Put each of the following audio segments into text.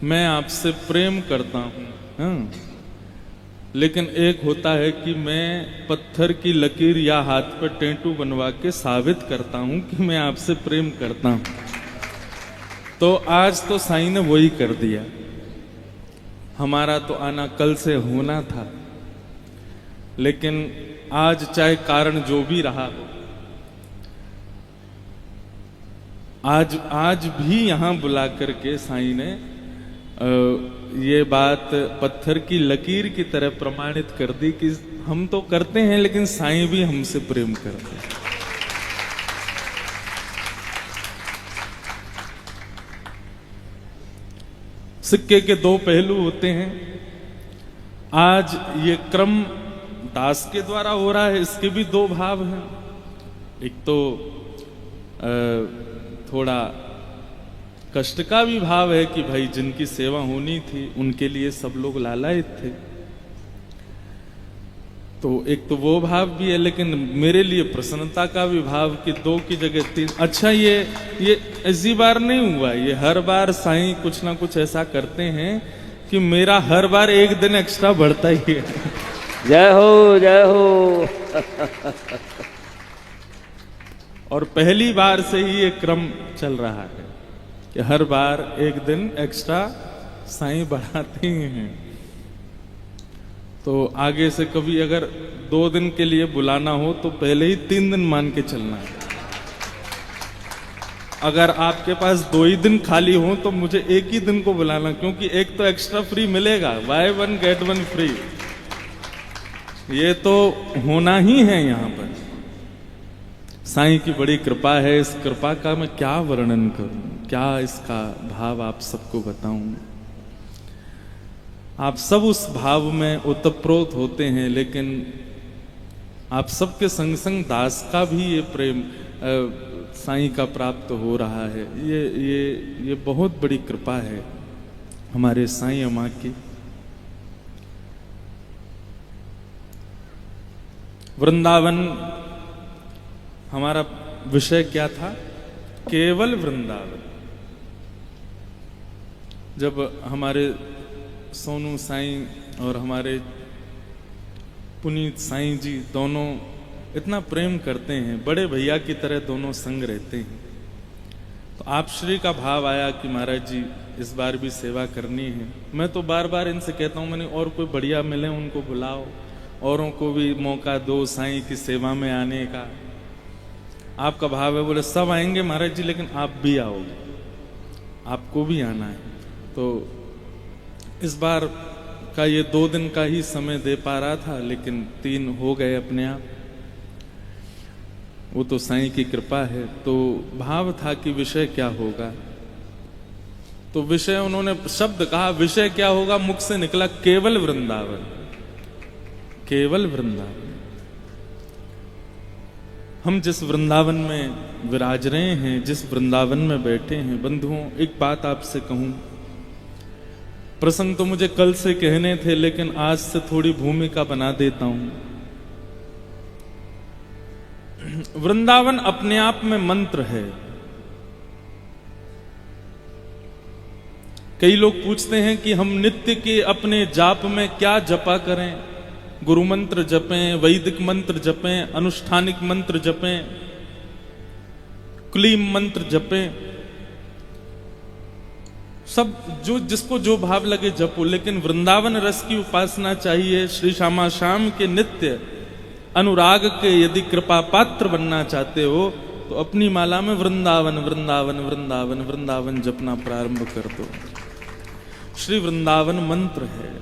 मैं आपसे प्रेम करता हूँ, हाँ? लेकिन एक होता है कि मैं पत्थर की लकीर या हाथ पर टेटू बनवा के साबित करता हूँ कि मैं आपसे प्रेम करता हूँ। तो आज तो साईं ने वही कर दिया। हमारा तो आना कल से होना था, लेकिन आज चाहे कारण जो भी रहा हो, आज भी यहां बुला करके साईं ने ये बात पत्थर की लकीर की तरह प्रमाणित कर दी कि हम तो करते हैं लेकिन साईं भी हमसे प्रेम करते हैं। सिक्के के दो पहलू होते हैं। आज ये क्रम दास के द्वारा हो रहा है, इसके भी दो भाव हैं। एक तो थोड़ा कष्ट का भी भाव है कि भाई जिनकी सेवा होनी थी उनके लिए सब लोग लालायित थे, तो एक तो वो भाव भी है, लेकिन मेरे लिए प्रसन्नता का भी भाव कि दो की जगह तीन। अच्छा, ये ऐसी बार नहीं हुआ, ये हर बार साईं कुछ ना कुछ ऐसा करते हैं कि मेरा हर बार एक दिन एक्स्ट्रा बढ़ता ही है। जय हो जय हो। और पहली बार से ही ये क्रम चल रहा है कि हर बार एक दिन एक्स्ट्रा साईं बढ़ाते ही हैं। तो आगे से कभी अगर 2 दिन के लिए बुलाना हो तो पहले ही 3 दिन मान के चलना है। अगर आपके पास 2 ही दिन खाली हो तो मुझे एक ही दिन को बुलाना, क्योंकि एक तो एक्स्ट्रा फ्री मिलेगा, बाय 1 गेट 1 फ्री। ये तो होना ही है यहां पर। साईं की बड़ी कृपा है। इस कृपा का मैं क्या वर्णन करूं, क्या इसका भाव आप सबको बताऊं। आप सब उस भाव में ओतप्रोत होते हैं, लेकिन आप सबके संग संग दास का भी ये प्रेम साईं का प्राप्त हो रहा है। ये बहुत बड़ी कृपा है हमारे साईं अम्मा की। वृंदावन हमारा विषय क्या था? केवल वृंदावन। जब हमारे सोनू साईं और हमारे पुनीत साईं जी दोनों इतना प्रेम करते हैं, बड़े भैया की तरह दोनों संग रहते हैं, तो आप श्री का भाव आया कि महाराज जी इस बार भी सेवा करनी है। मैं तो बार बार इनसे कहता हूं, मैंने और कोई बढ़िया मिले उनको बुलाओ, औरों को भी मौका दो साईं की सेवा में आने का। आपका भाव है, बोले सब आएंगे महाराज जी, लेकिन आप भी आओगे, आपको भी आना है। तो इस बार का ये 2 दिन का ही समय दे पा रहा था, लेकिन 3 हो गए अपने आप। वो तो साईं की कृपा है। तो भाव था कि विषय क्या होगा, तो विषय उन्होंने शब्द कहा, विषय क्या होगा, मुख से निकला केवल वृंदावन। केवल वृंदावन। हम जिस वृंदावन में विराज रहे हैं, जिस वृंदावन में बैठे हैं, बंधुओं एक बात आपसे कहूं। प्रसंग तो मुझे कल से कहने थे, लेकिन आज से थोड़ी भूमिका बना देता हूं। वृंदावन अपने आप में मंत्र है। कई लोग पूछते हैं कि हम नित्य के अपने जाप में क्या जपा करें। गुरु मंत्र जपें, वैदिक मंत्र जपें, अनुष्ठानिक मंत्र जपें, क्लीम मंत्र जपें, सब जो जिसको जो भाव लगे जपो। लेकिन वृंदावन रस की उपासना चाहिए। श्री श्यामा श्याम के नित्य अनुराग के यदि कृपा पात्र बनना चाहते हो तो अपनी माला में वृंदावन वृंदावन वृंदावन वृंदावन जपना प्रारंभ कर दो। श्री वृंदावन मंत्र है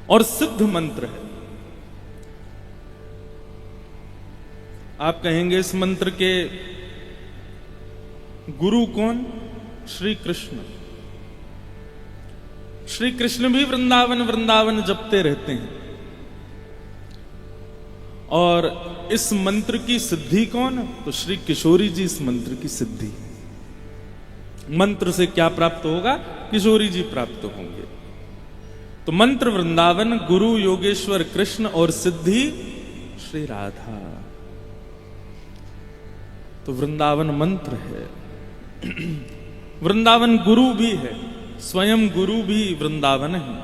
और सिद्ध मंत्र है। आप कहेंगे इस मंत्र के गुरु कौन? श्री कृष्ण। श्री कृष्ण भी वृंदावन वृंदावन जपते रहते हैं। और इस मंत्र की सिद्धि कौन? तो श्री किशोरी जी इस मंत्र की सिद्धि। मंत्र से क्या प्राप्त होगा? किशोरी जी प्राप्त होंगे। तो मंत्र वृंदावन, गुरु योगेश्वर कृष्ण और सिद्धि श्री राधा। तो वृंदावन मंत्र है, वृंदावन गुरु भी है। स्वयं गुरु भी वृंदावन है।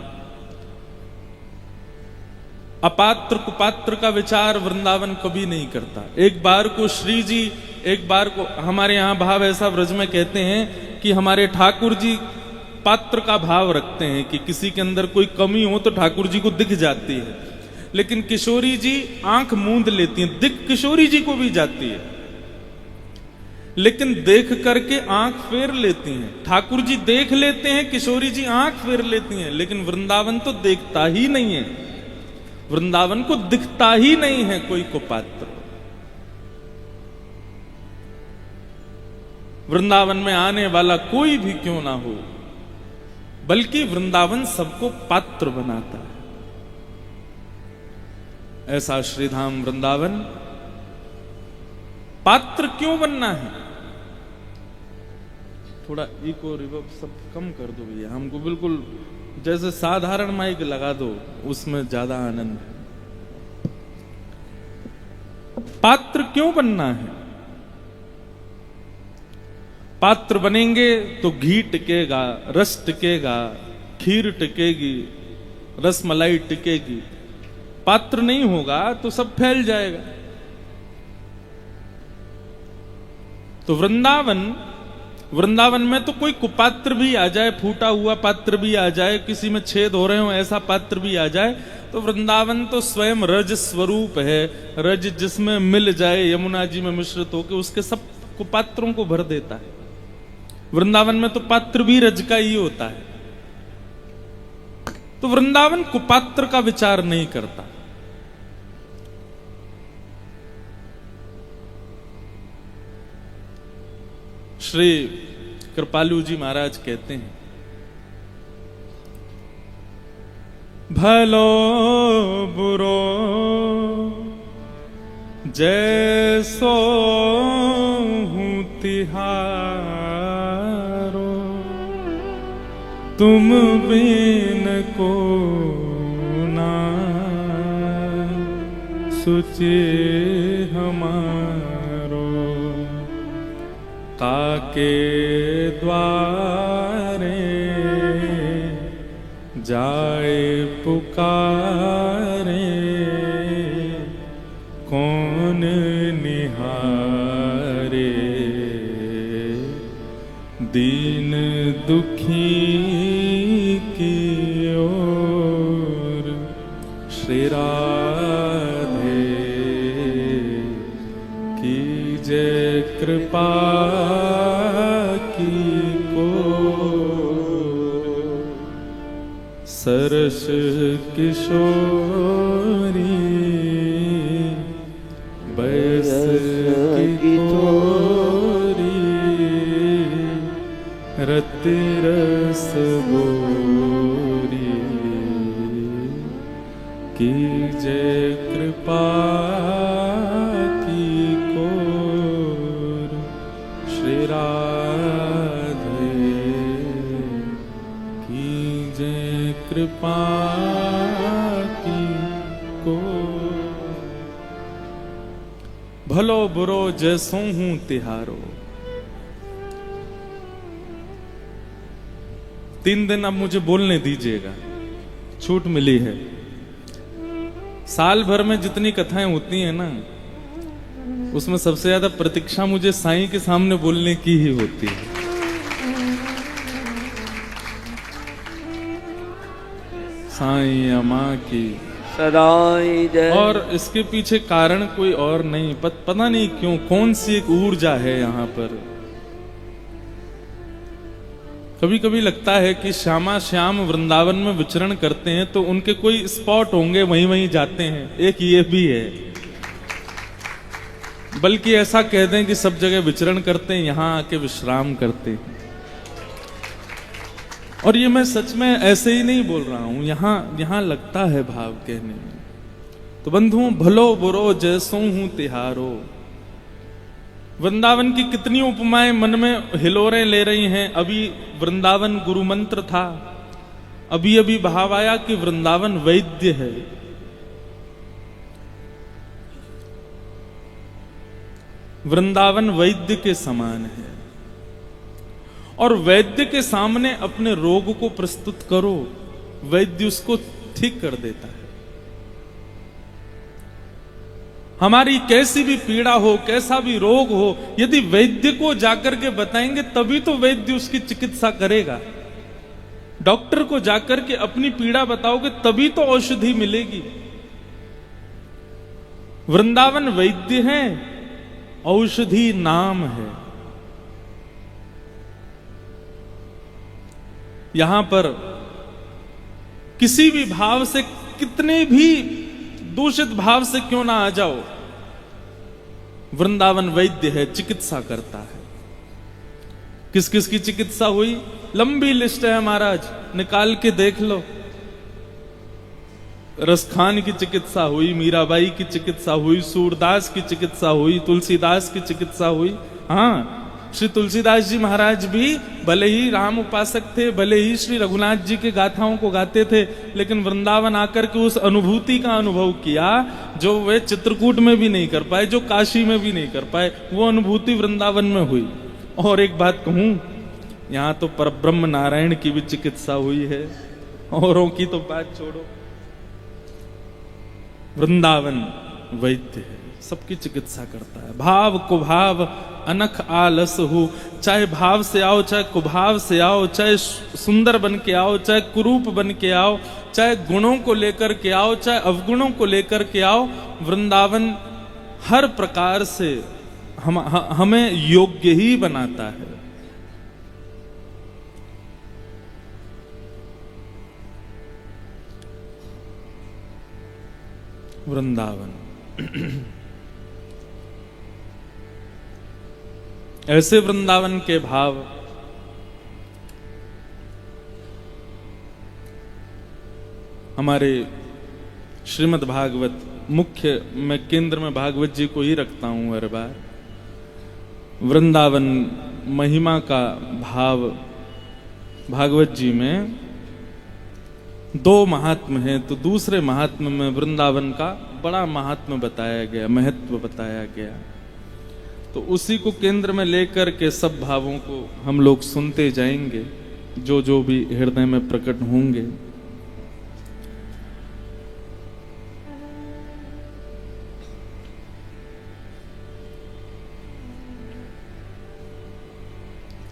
अपात्र कुपात्र का विचार वृंदावन कभी नहीं करता। एक बार को श्री जी, एक बार को हमारे यहां भाव ऐसा व्रज में कहते हैं कि हमारे ठाकुर जी पात्र का भाव रखते हैं कि किसी के अंदर कोई कमी हो तो ठाकुर जी को दिख जाती है, लेकिन किशोरी जी आंख मूंद लेती हैं, दिख किशोरी जी को भी जाती है, लेकिन देख करके आंख फेर लेती हैं। ठाकुर जी देख लेते हैं, किशोरी जी आंख फेर लेती हैं, लेकिन वृंदावन तो देखता ही नहीं है, वृंदावन को दिखता ही नहीं है कोई कुपात्र। वृंदावन में आने वाला कोई भी क्यों ना हो, बल्कि वृंदावन सबको पात्र बनाता है। ऐसा श्रीधाम वृंदावन पात्र क्यों बनना है? थोड़ा इको रिवर्ब सब कम कर दो भैया, हमको बिल्कुल जैसे साधारण माइक लगा दो, उसमें ज्यादा आनंद है। पात्र क्यों बनना है? पात्र बनेंगे तो घी टिकेगा, रस टिकेगा, खीर टिकेगी, रसमलाई टिकेगी। पात्र नहीं होगा तो सब फैल जाएगा। तो वृंदावन में तो कोई कुपात्र भी आ जाए, फूटा हुआ पात्र भी आ जाए, किसी में छेद हो रहे हो ऐसा पात्र भी आ जाए, तो वृंदावन तो स्वयं रज स्वरूप है। रज जिसमें मिल जाए यमुना जी में मिश्रित होकर उसके सब कुपात्रों को भर देता है। वृंदावन में तो पात्र भी रज का ही होता है। तो वृंदावन कुपात्र का विचार नहीं करता। श्री कृपालु जी महाराज कहते हैं, भलो बुरो जैसो हूं तिहारो, तुम बिन को ना सुचे हमारो, काके द्वारे जाए पुकारे, कौन निहारे, दीन दुखी की ओर, श्री राधे की जय कृपा की को, सरस किशोरी बयस की तोरी, रति रस गोरी, की जय कृपा की कोर, श्री राधे की जय कृपा की कोर। भलो बुरो जैसो हूं तिहारो। 3 दिन अब मुझे बोलने दीजिएगा, छूट मिली है। साल भर में जितनी कथाएं होती हैं ना, उसमें सबसे ज्यादा प्रतीक्षा मुझे साईं के सामने बोलने की ही होती है। साईं अम्मा की सदाई जय। और इसके पीछे कारण कोई और नहीं, पता नहीं क्यों, कौन सी एक ऊर्जा है यहाँ पर। कभी कभी लगता है कि श्यामा श्याम वृंदावन में विचरण करते हैं तो उनके कोई स्पॉट होंगे, वहीं वहीं जाते हैं। एक ये भी है, बल्कि ऐसा कह दें कि सब जगह विचरण करते हैं, यहां आके विश्राम करते हैं। और ये मैं सच में ऐसे ही नहीं बोल रहा हूं, यहां लगता है भाव कहने में। तो बंधुओं, भलो बुरो जैसो हूं तिहारो। वृंदावन की कितनी उपमाएं मन में हिलोरें ले रही हैं। अभी वृंदावन गुरु मंत्र था, अभी अभी भाव आया कि वृंदावन वैद्य है। वृंदावन वैद्य के समान है। और वैद्य के सामने अपने रोग को प्रस्तुत करो, वैद्य उसको ठीक कर देता है। हमारी कैसी भी पीड़ा हो, कैसा भी रोग हो, यदि वैद्य को जाकर के बताएंगे तभी तो वैद्य उसकी चिकित्सा करेगा। डॉक्टर को जाकर के अपनी पीड़ा बताओगे तभी तो औषधि मिलेगी। वृंदावन वैद्य है, औषधि नाम है। यहां पर किसी भी भाव से, कितने भी दूषित भाव से क्यों ना आ जाओ, वृंदावन वैद्य है, चिकित्सा करता है। किस किस की चिकित्सा हुई, लंबी लिस्ट है महाराज, निकाल के देख लो। रसखान की चिकित्सा हुई, मीराबाई की चिकित्सा हुई, सूरदास की चिकित्सा हुई, तुलसीदास की चिकित्सा हुई। हाँ, श्री तुलसीदास जी महाराज भी भले ही राम उपासक थे, भले ही श्री रघुनाथ जी के गाथाओं को गाते थे, लेकिन वृंदावन आकर के उस अनुभूति का अनुभव किया जो वे चित्रकूट में भी नहीं कर पाए, जो काशी में भी नहीं कर पाए। वो अनुभूति वृंदावन में हुई। और एक बात कहूं, यहां तो परब्रह्म नारायण की भी चिकित्सा हुई है, औरों की तो बात छोड़ो। वृंदावन वैद्य है, सबकी चिकित्सा करता है। भाव कुभाव अनख आलस हो, चाहे भाव से आओ, चाहे कुभाव से आओ, चाहे सुंदर बन के आओ, चाहे कुरूप बन के आओ, चाहे गुणों को लेकर के आओ, चाहे अवगुणों को लेकर के आओ, वृंदावन हर प्रकार से हमें योग्य ही बनाता है। वृंदावन ऐसे वृंदावन के भाव हमारे श्रीमद् भागवत, मुख्य मैं केंद्र में भागवत जी को ही रखता हूं हर बार। वृंदावन महिमा का भाव भागवत जी में दो महात्म हैं, तो दूसरे महात्म में वृंदावन का बड़ा महात्म बताया गया, महत्व बताया गया। तो उसी को केंद्र में लेकर के सब भावों को हम लोग सुनते जाएंगे, जो जो भी हृदय में प्रकट होंगे।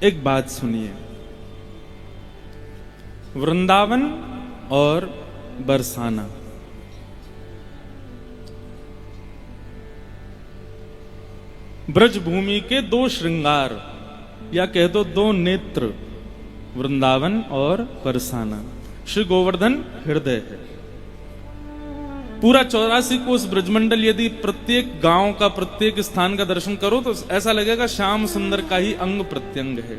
एक बात सुनिए, वृंदावन और बरसाना, ब्रज भूमि के दो श्रृंगार या कह दो दो नेत्र, वृंदावन और बरसाना। श्री गोवर्धन हृदय है। पूरा 84 कोस ब्रजमंडल, यदि प्रत्येक गांव का, प्रत्येक स्थान का दर्शन करो तो ऐसा लगेगा श्याम सुंदर का ही अंग प्रत्यंग है।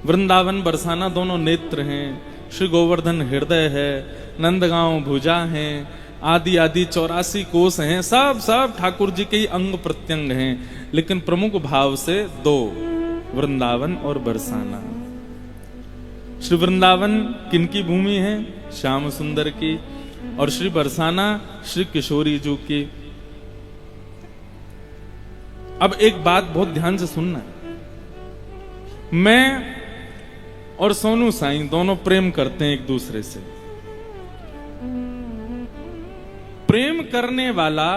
वृंदावन बरसाना दोनों नेत्र हैं, श्री गोवर्धन हृदय है, नंदगांव भुजा है, आदि आदि 84 कोस हैं, सब ठाकुर जी के ही अंग प्रत्यंग हैं। लेकिन प्रमुख भाव से दो, वृंदावन और बरसाना। श्री वृंदावन किनकी भूमि है? श्याम सुंदर की। और श्री बरसाना श्री किशोरी जी की। अब एक बात बहुत ध्यान से सुनना, मैं और सोनू साईं दोनों प्रेम करते हैं एक दूसरे से। प्रेम करने वाला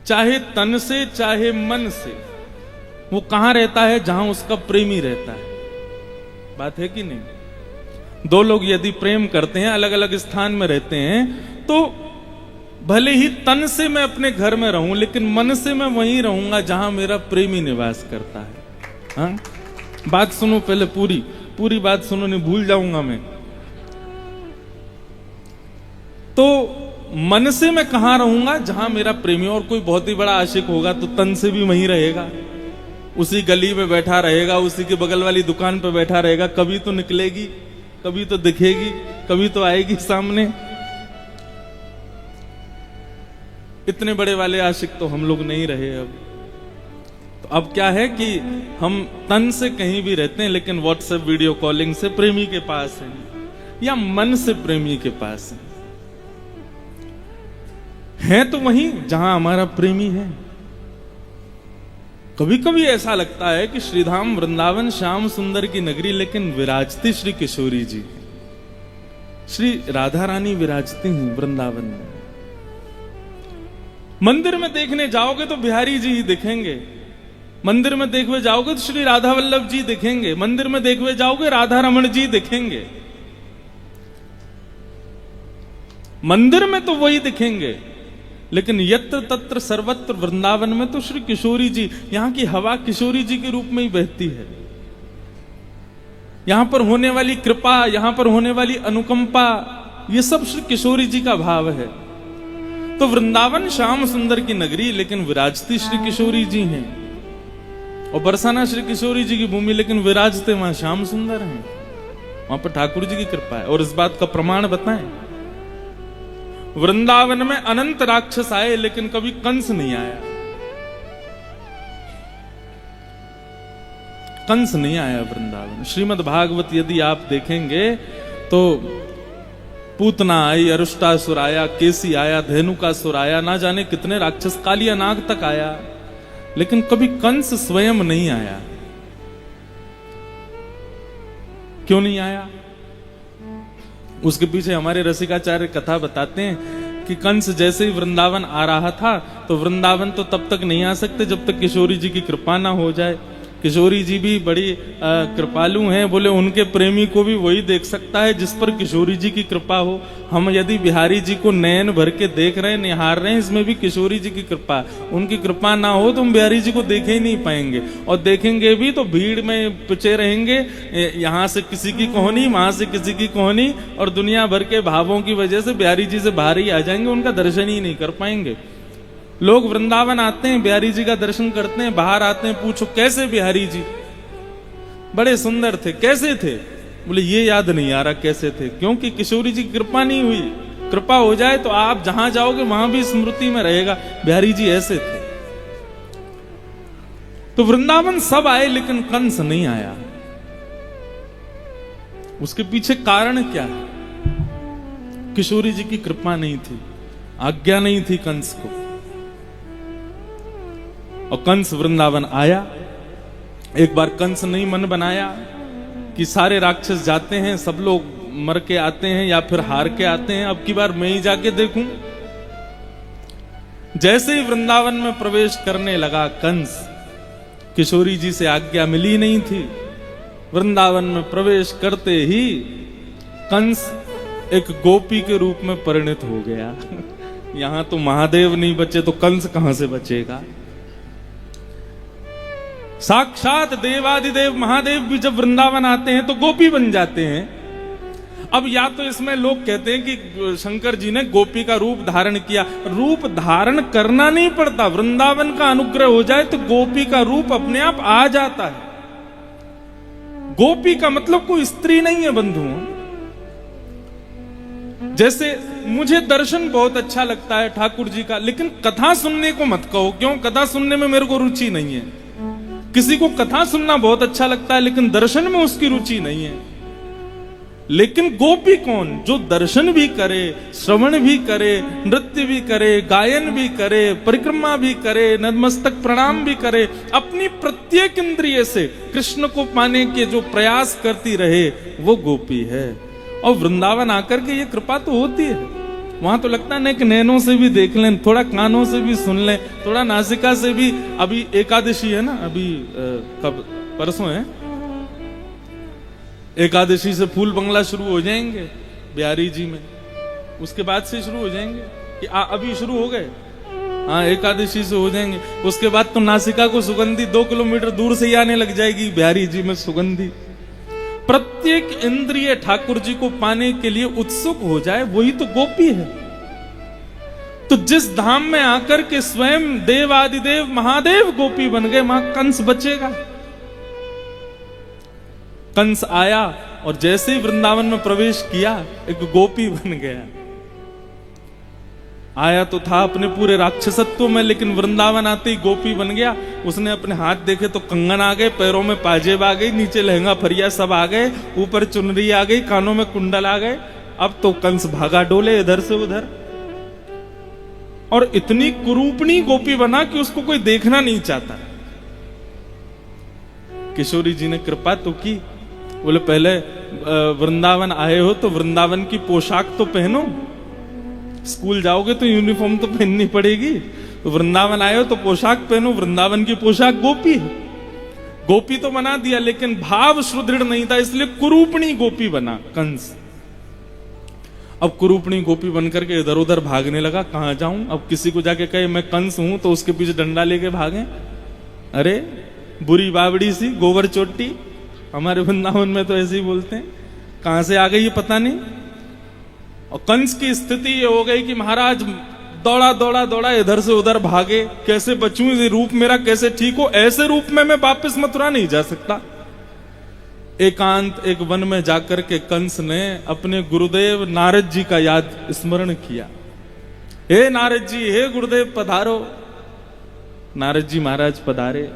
चाहे तन से चाहे मन से, वो कहां रहता है? जहां उसका प्रेमी रहता है। बात है कि नहीं? दो लोग यदि प्रेम करते हैं, अलग अलग स्थान में रहते हैं, तो भले ही तन से मैं अपने घर में रहूं, लेकिन मन से मैं वहीं रहूंगा जहां मेरा प्रेमी निवास करता है। हाँ? बात सुनो, पहले पूरी बात सुनो, नहीं भूल जाऊंगा मैं। तो मन से मैं कहां रहूंगा? जहां मेरा प्रेमी। और कोई बहुत ही बड़ा आशिक होगा तो तन से भी वहीं रहेगा, उसी गली में बैठा रहेगा, उसी के बगल वाली दुकान पे बैठा रहेगा। कभी तो निकलेगी, कभी तो दिखेगी, कभी तो आएगी सामने। इतने बड़े वाले आशिक तो हम लोग नहीं रहे अब। तो अब क्या है कि हम तन से कहीं भी रहते हैं, लेकिन व्हाट्सएप वीडियो कॉलिंग से प्रेमी के पास हैं, या मन से प्रेमी के पास हैं तो वहीं जहां हमारा प्रेमी है। कभी कभी ऐसा लगता है कि श्रीधाम वृंदावन श्याम सुंदर की नगरी, लेकिन विराजती श्री किशोरी जी, श्री राधा रानी विराजती हैं वृंदावन में। मंदिर में देखने जाओगे तो बिहारी जी ही दिखेंगे, मंदिर में देखने जाओगे तो श्री राधा वल्लभ जी दिखेंगे, मंदिर में देखने जाओगे राधा रमण जी दिखेंगे, मंदिर में तो वही दिखेंगे, लेकिन यत्र तत्र सर्वत्र वृंदावन में तो श्री किशोरी जी, यहां की हवा किशोरी जी के रूप में ही बहती है। यहां पर होने वाली कृपा, यहां पर होने वाली अनुकंपा, ये सब श्री किशोरी जी का भाव है। तो वृंदावन श्याम सुंदर की नगरी, लेकिन विराजती श्री किशोरी जी हैं, और बरसाना श्री किशोरी जी की भूमि, लेकिन विराजते वहां श्याम सुंदर हैं। वहां पर ठाकुर जी की कृपा है। और इस बात का प्रमाण बताएं, वृंदावन में अनंत राक्षस आए, लेकिन कभी कंस नहीं आया। कंस नहीं आया वृंदावन। श्रीमद् भागवत यदि आप देखेंगे तो पूतना आई, अरुष्टासुर आया, केसी आया, धेनुकासुर आया, ना जाने कितने राक्षस, कालिया नाग तक आया, लेकिन कभी कंस स्वयं नहीं आया। क्यों नहीं आया? उसके पीछे हमारे रसिकाचार्य कथा बताते हैं कि कंस जैसे ही वृंदावन आ रहा था, तो वृंदावन तो तब तक नहीं आ सकते जब तक किशोरी जी की कृपा ना हो जाए। किशोरी जी भी बड़ी कृपालु हैं, बोले उनके प्रेमी को भी वही देख सकता है जिस पर किशोरी जी की कृपा हो। हम यदि बिहारी जी को नयन भर के देख रहे हैं, निहार रहे हैं, इसमें भी किशोरी जी की कृपा, उनकी कृपा ना हो तो हम बिहारी जी को देख ही नहीं पाएंगे, और देखेंगे भी तो भीड़ में पिछे रहेंगे, यहाँ से किसी की कहानी, वहां से किसी की कहानी, और दुनिया भर के भावों की वजह से बिहारी जी से बाहर ही आ जाएंगे, उनका दर्शन ही नहीं कर पाएंगे। लोग वृंदावन आते हैं, बिहारी जी का दर्शन करते हैं, बाहर आते हैं, पूछो कैसे बिहारी जी, बड़े सुंदर थे, कैसे थे? बोले ये याद नहीं आ रहा कैसे थे, क्योंकि किशोरी जी की कृपा नहीं हुई। कृपा हो जाए तो आप जहां जाओगे वहां भी स्मृति में रहेगा, बिहारी जी ऐसे थे। तो वृंदावन सब आए, लेकिन कंस नहीं आया। उसके पीछे कारण क्या है? किशोरी जी की कृपा नहीं थी, आज्ञा नहीं थी कंस को। और कंस वृंदावन आया। एक बार कंस नहीं मन बनाया कि सारे राक्षस जाते हैं, सब लोग मर के आते हैं या फिर हार के आते हैं, अब की बार मैं ही जाके देखूं। जैसे ही वृंदावन में प्रवेश करने लगा कंस, किशोरी जी से आज्ञा मिली नहीं थी, वृंदावन में प्रवेश करते ही कंस एक गोपी के रूप में परिणत हो गया। यहां तो महादेव नहीं बचे तो कंस कहां से बचेगा? साक्षात देवादिदेव महादेव भी जब वृंदावन आते हैं तो गोपी बन जाते हैं। अब या तो इसमें लोग कहते हैं कि शंकर जी ने गोपी का रूप धारण किया, रूप धारण करना नहीं पड़ता, वृंदावन का अनुग्रह हो जाए तो गोपी का रूप अपने आप आ जाता है। गोपी का मतलब कोई स्त्री नहीं है बंधुओं। जैसे मुझे दर्शन बहुत अच्छा लगता है ठाकुर जी का, लेकिन कथा सुनने को मत कहो, क्यों? कथा सुनने में मेरे को रुचि नहीं है। किसी को कथा सुनना बहुत अच्छा लगता है, लेकिन दर्शन में उसकी रुचि नहीं है। लेकिन गोपी कौन? जो दर्शन भी करे, श्रवण भी करे, नृत्य भी करे, गायन भी करे, परिक्रमा भी करे, नतमस्तक प्रणाम भी करे, अपनी प्रत्येक इंद्रिय से कृष्ण को पाने के जो प्रयास करती रहे, वो गोपी है। और वृंदावन आकर के ये कृपा तो होती है। वहां तो लगता है कि नैनों से भी देख लें, थोड़ा कानों से भी सुन लें, थोड़ा नासिका से भी। अभी एकादशी है ना, अभी कब? परसों है एकादशी से फूल बंगला शुरू हो जाएंगे बिहारी जी में, उसके बाद से शुरू हो जाएंगे कि अभी शुरू हो गए? हाँ, एकादशी से हो जाएंगे। उसके बाद तो नासिका को सुगंधी 2 किलोमीटर दूर से ही आने लग जाएगी बिहारी जी में सुगंधी। प्रत्येक इंद्रिय ठाकुर जी को पाने के लिए उत्सुक हो जाए, वही तो गोपी है। तो जिस धाम में आकर के स्वयं देवादिदेव महादेव गोपी बन गए, वहां कंस बचेगा? कंस आया और जैसे ही वृंदावन में प्रवेश किया, एक गोपी बन गया। आया तो था अपने पूरे राक्षसत्व में, लेकिन वृंदावन आते ही गोपी बन गया। उसने अपने हाथ देखे तो कंगन आ गए, पैरों में पाजेब आ गई, नीचे लहंगा फरिया सब आ गए, ऊपर चुनरी आ गई, कानों में कुंडल आ गए। अब तो कंस भागा डोले इधर से उधर, और इतनी कुरूपणी गोपी बना कि उसको कोई देखना नहीं चाहता। किशोरी जी ने कृपा तो की, बोले पहले वृंदावन आए हो तो वृंदावन की पोशाक तो पहनो, स्कूल जाओगे तो यूनिफॉर्म तो पहननी पड़ेगी, तो वृंदावन आए हो तो पोशाक पहनो, वृंदावन की पोशाक गोपी है। गोपी तो बना दिया लेकिन भाव सुदृढ़ नहीं था, इसलिए कुरूपणी गोपी बना कंस। अब कुरूपणी गोपी बनकर के इधर उधर भागने लगा, कहां जाऊं, अब किसी को जाके कहे मैं कंस हूं तो उसके पीछे डंडा लेके भागे, अरे बुरी बावड़ी सी गोबर चोटी, हमारे वृंदावन में तो ऐसे ही बोलते हैं, कहां से आ गई ये पता नहीं। और कंस की स्थिति ये हो गई कि महाराज दौड़ा दौड़ा दौड़ा इधर से उधर भागे, कैसे बचूं, ये रूप मेरा कैसे ठीक हो, ऐसे रूप में मैं वापस मथुरा नहीं जा सकता। एकांत एक वन में जाकर के कंस ने अपने गुरुदेव नारद जी का याद स्मरण किया। हे नारद जी, हे गुरुदेव पधारो। नारद जी महाराज पधारे।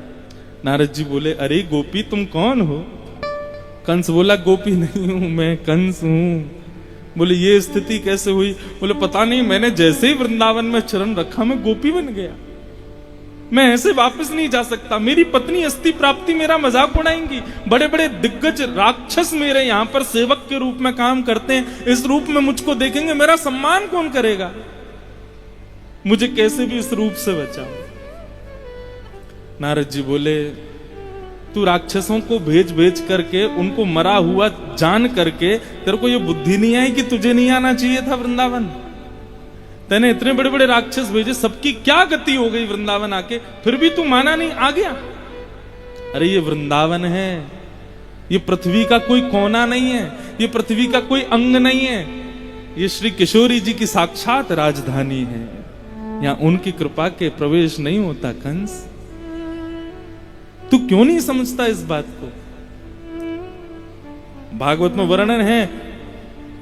नारद जी बोले, अरे गोपी तुम कौन हो? कंस बोला, गोपी नहीं हूं मैं, कंस हूं। बोले ये स्थिति कैसे हुई? बोले पता नहीं, मैंने जैसे ही वृंदावन में चरण रखा मैं गोपी बन गया, मैं ऐसे वापस नहीं जा सकता। मेरी पत्नी अस्ति प्राप्ति मेरा मजाक उड़ाएंगी, बड़े बड़े दिग्गज राक्षस मेरे यहाँ पर सेवक के रूप में काम करते हैं, इस रूप में मुझको देखेंगे, मेरा सम्मान कौन करेगा? मुझे कैसे भी इस रूप से बचाओ। नारद जी बोले, तू राक्षसों को भेज भेज करके उनको मरा हुआ जान करके तेरे को ये बुद्धि नहीं आई कि तुझे नहीं आना चाहिए था वृंदावन? तैने इतने बड़े बड़े राक्षस भेजे, सबकी क्या गति हो गई वृंदावन आके, फिर भी तू माना नहीं, आ गया। अरे ये वृंदावन है, ये पृथ्वी का कोई कोना नहीं है, ये पृथ्वी का कोई अंग नहीं है, ये श्री किशोरी जी की साक्षात राजधानी है। यहां उनकी कृपा के प्रवेश नहीं होता। कंस तू क्यों नहीं समझता इस बात को? भागवत में वर्णन है,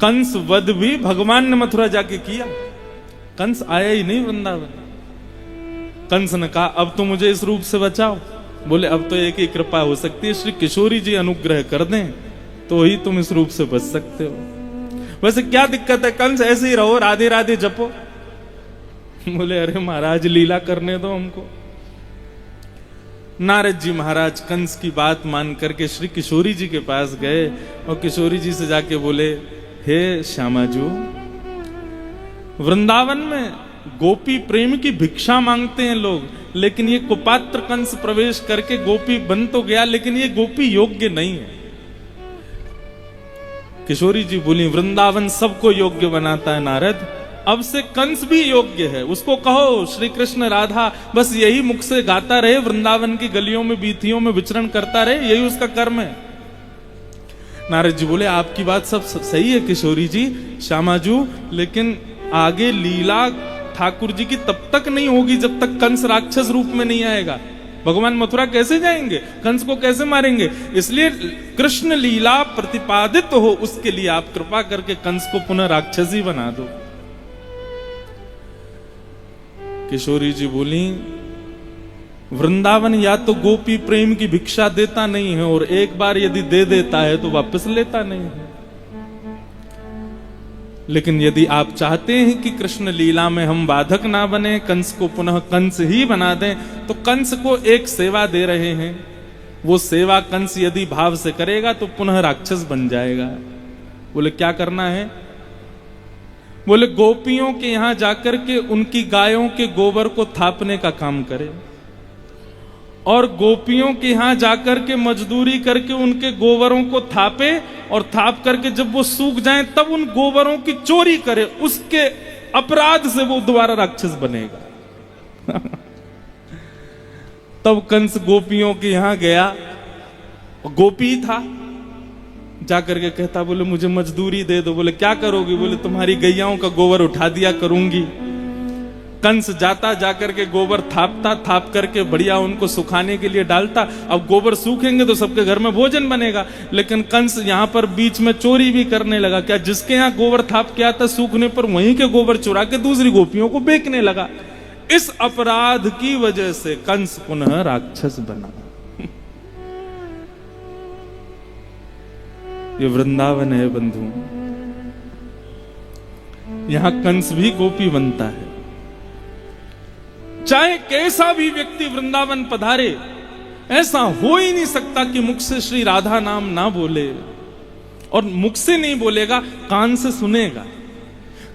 कंस वध भी भगवान ने मथुरा जाके किया, कंस आया ही नहीं वृंदावन। कंस ने कहा अब तो मुझे इस रूप से बचाओ। बोले अब तो एक ही कृपा हो सकती है, श्री किशोरी जी अनुग्रह कर दें तो ही तुम इस रूप से बच सकते हो। वैसे क्या दिक्कत है, कंस ऐसे ही रहो, राधे राधे जपो। बोले अरे महाराज लीला करने दो हमको। नारद जी महाराज कंस की बात मान करके श्री किशोरी जी के पास गए और किशोरी जी से जाके बोले, हे श्यामाजू, वृंदावन में गोपी प्रेम की भिक्षा मांगते हैं लोग, लेकिन ये कुपात्र कंस प्रवेश करके गोपी बन तो गया, लेकिन ये गोपी योग्य नहीं है। किशोरी जी बोली, वृंदावन सबको योग्य बनाता है नारद, अब से कंस भी योग्य है, उसको कहो श्री कृष्ण राधा बस यही मुख से गाता रहे, वृंदावन की गलियों में बीथियों में विचरण करता रहे, यही उसका कर्म है। नारद जी बोले, आपकी बात सब सही है किशोरी जी, श्यामाजू, लेकिन आगे लीला ठाकुर जी की तब तक नहीं होगी जब तक कंस राक्षस रूप में नहीं आएगा। भगवान मथुरा कैसे जाएंगे, कंस को कैसे मारेंगे? इसलिए कृष्ण लीला प्रतिपादित हो, उसके लिए आप कृपा करके कंस को पुनः राक्षसी बना दो। किशोरी जी बोली, वृंदावन या तो गोपी प्रेम की भिक्षा देता नहीं है, और एक बार यदि दे देता है तो वापस लेता नहीं है। लेकिन यदि आप चाहते हैं कि कृष्ण लीला में हम बाधक ना बने, कंस को पुनः कंस ही बना दें, तो कंस को एक सेवा दे रहे हैं, वो सेवा कंस यदि भाव से करेगा तो पुनः राक्षस बन जाएगा। बोले क्या करना है? बोले गोपियों के यहां जाकर के उनकी गायों के गोबर को थापने का काम करे, और गोपियों के यहां जाकर के मजदूरी करके उनके गोबरों को थापे, और थाप करके जब वो सूख जाएं तब उन गोबरों की चोरी करे, उसके अपराध से वो दोबारा राक्षस बनेगा। तब कंस गोपियों के यहां गया, गोपी था, जाकर के कहता, बोले मुझे मजदूरी दे दो। बोले क्या करोगी? बोले तुम्हारी गैयाओं का गोबर उठा दिया करूंगी। कंस जाता, जाकर के गोबर थापता, थाप करके बढ़िया उनको सुखाने के लिए डालता। अब गोबर सूखेंगे तो सबके घर में भोजन बनेगा, लेकिन कंस यहाँ पर बीच में चोरी भी करने लगा। क्या जिसके यहाँ गोबर थाप के आता सूखने पर वहीं के गोबर चुरा के दूसरी गोपियों को बेचने लगा। इस अपराध की वजह से कंस पुनः राक्षस बना। ये वृंदावन है बंधु, यहां कंस भी गोपी बनता है। चाहे कैसा भी व्यक्ति वृंदावन पधारे, ऐसा हो ही नहीं सकता कि मुख से श्री राधा नाम ना बोले, और मुख से नहीं बोलेगा, कान से सुनेगा,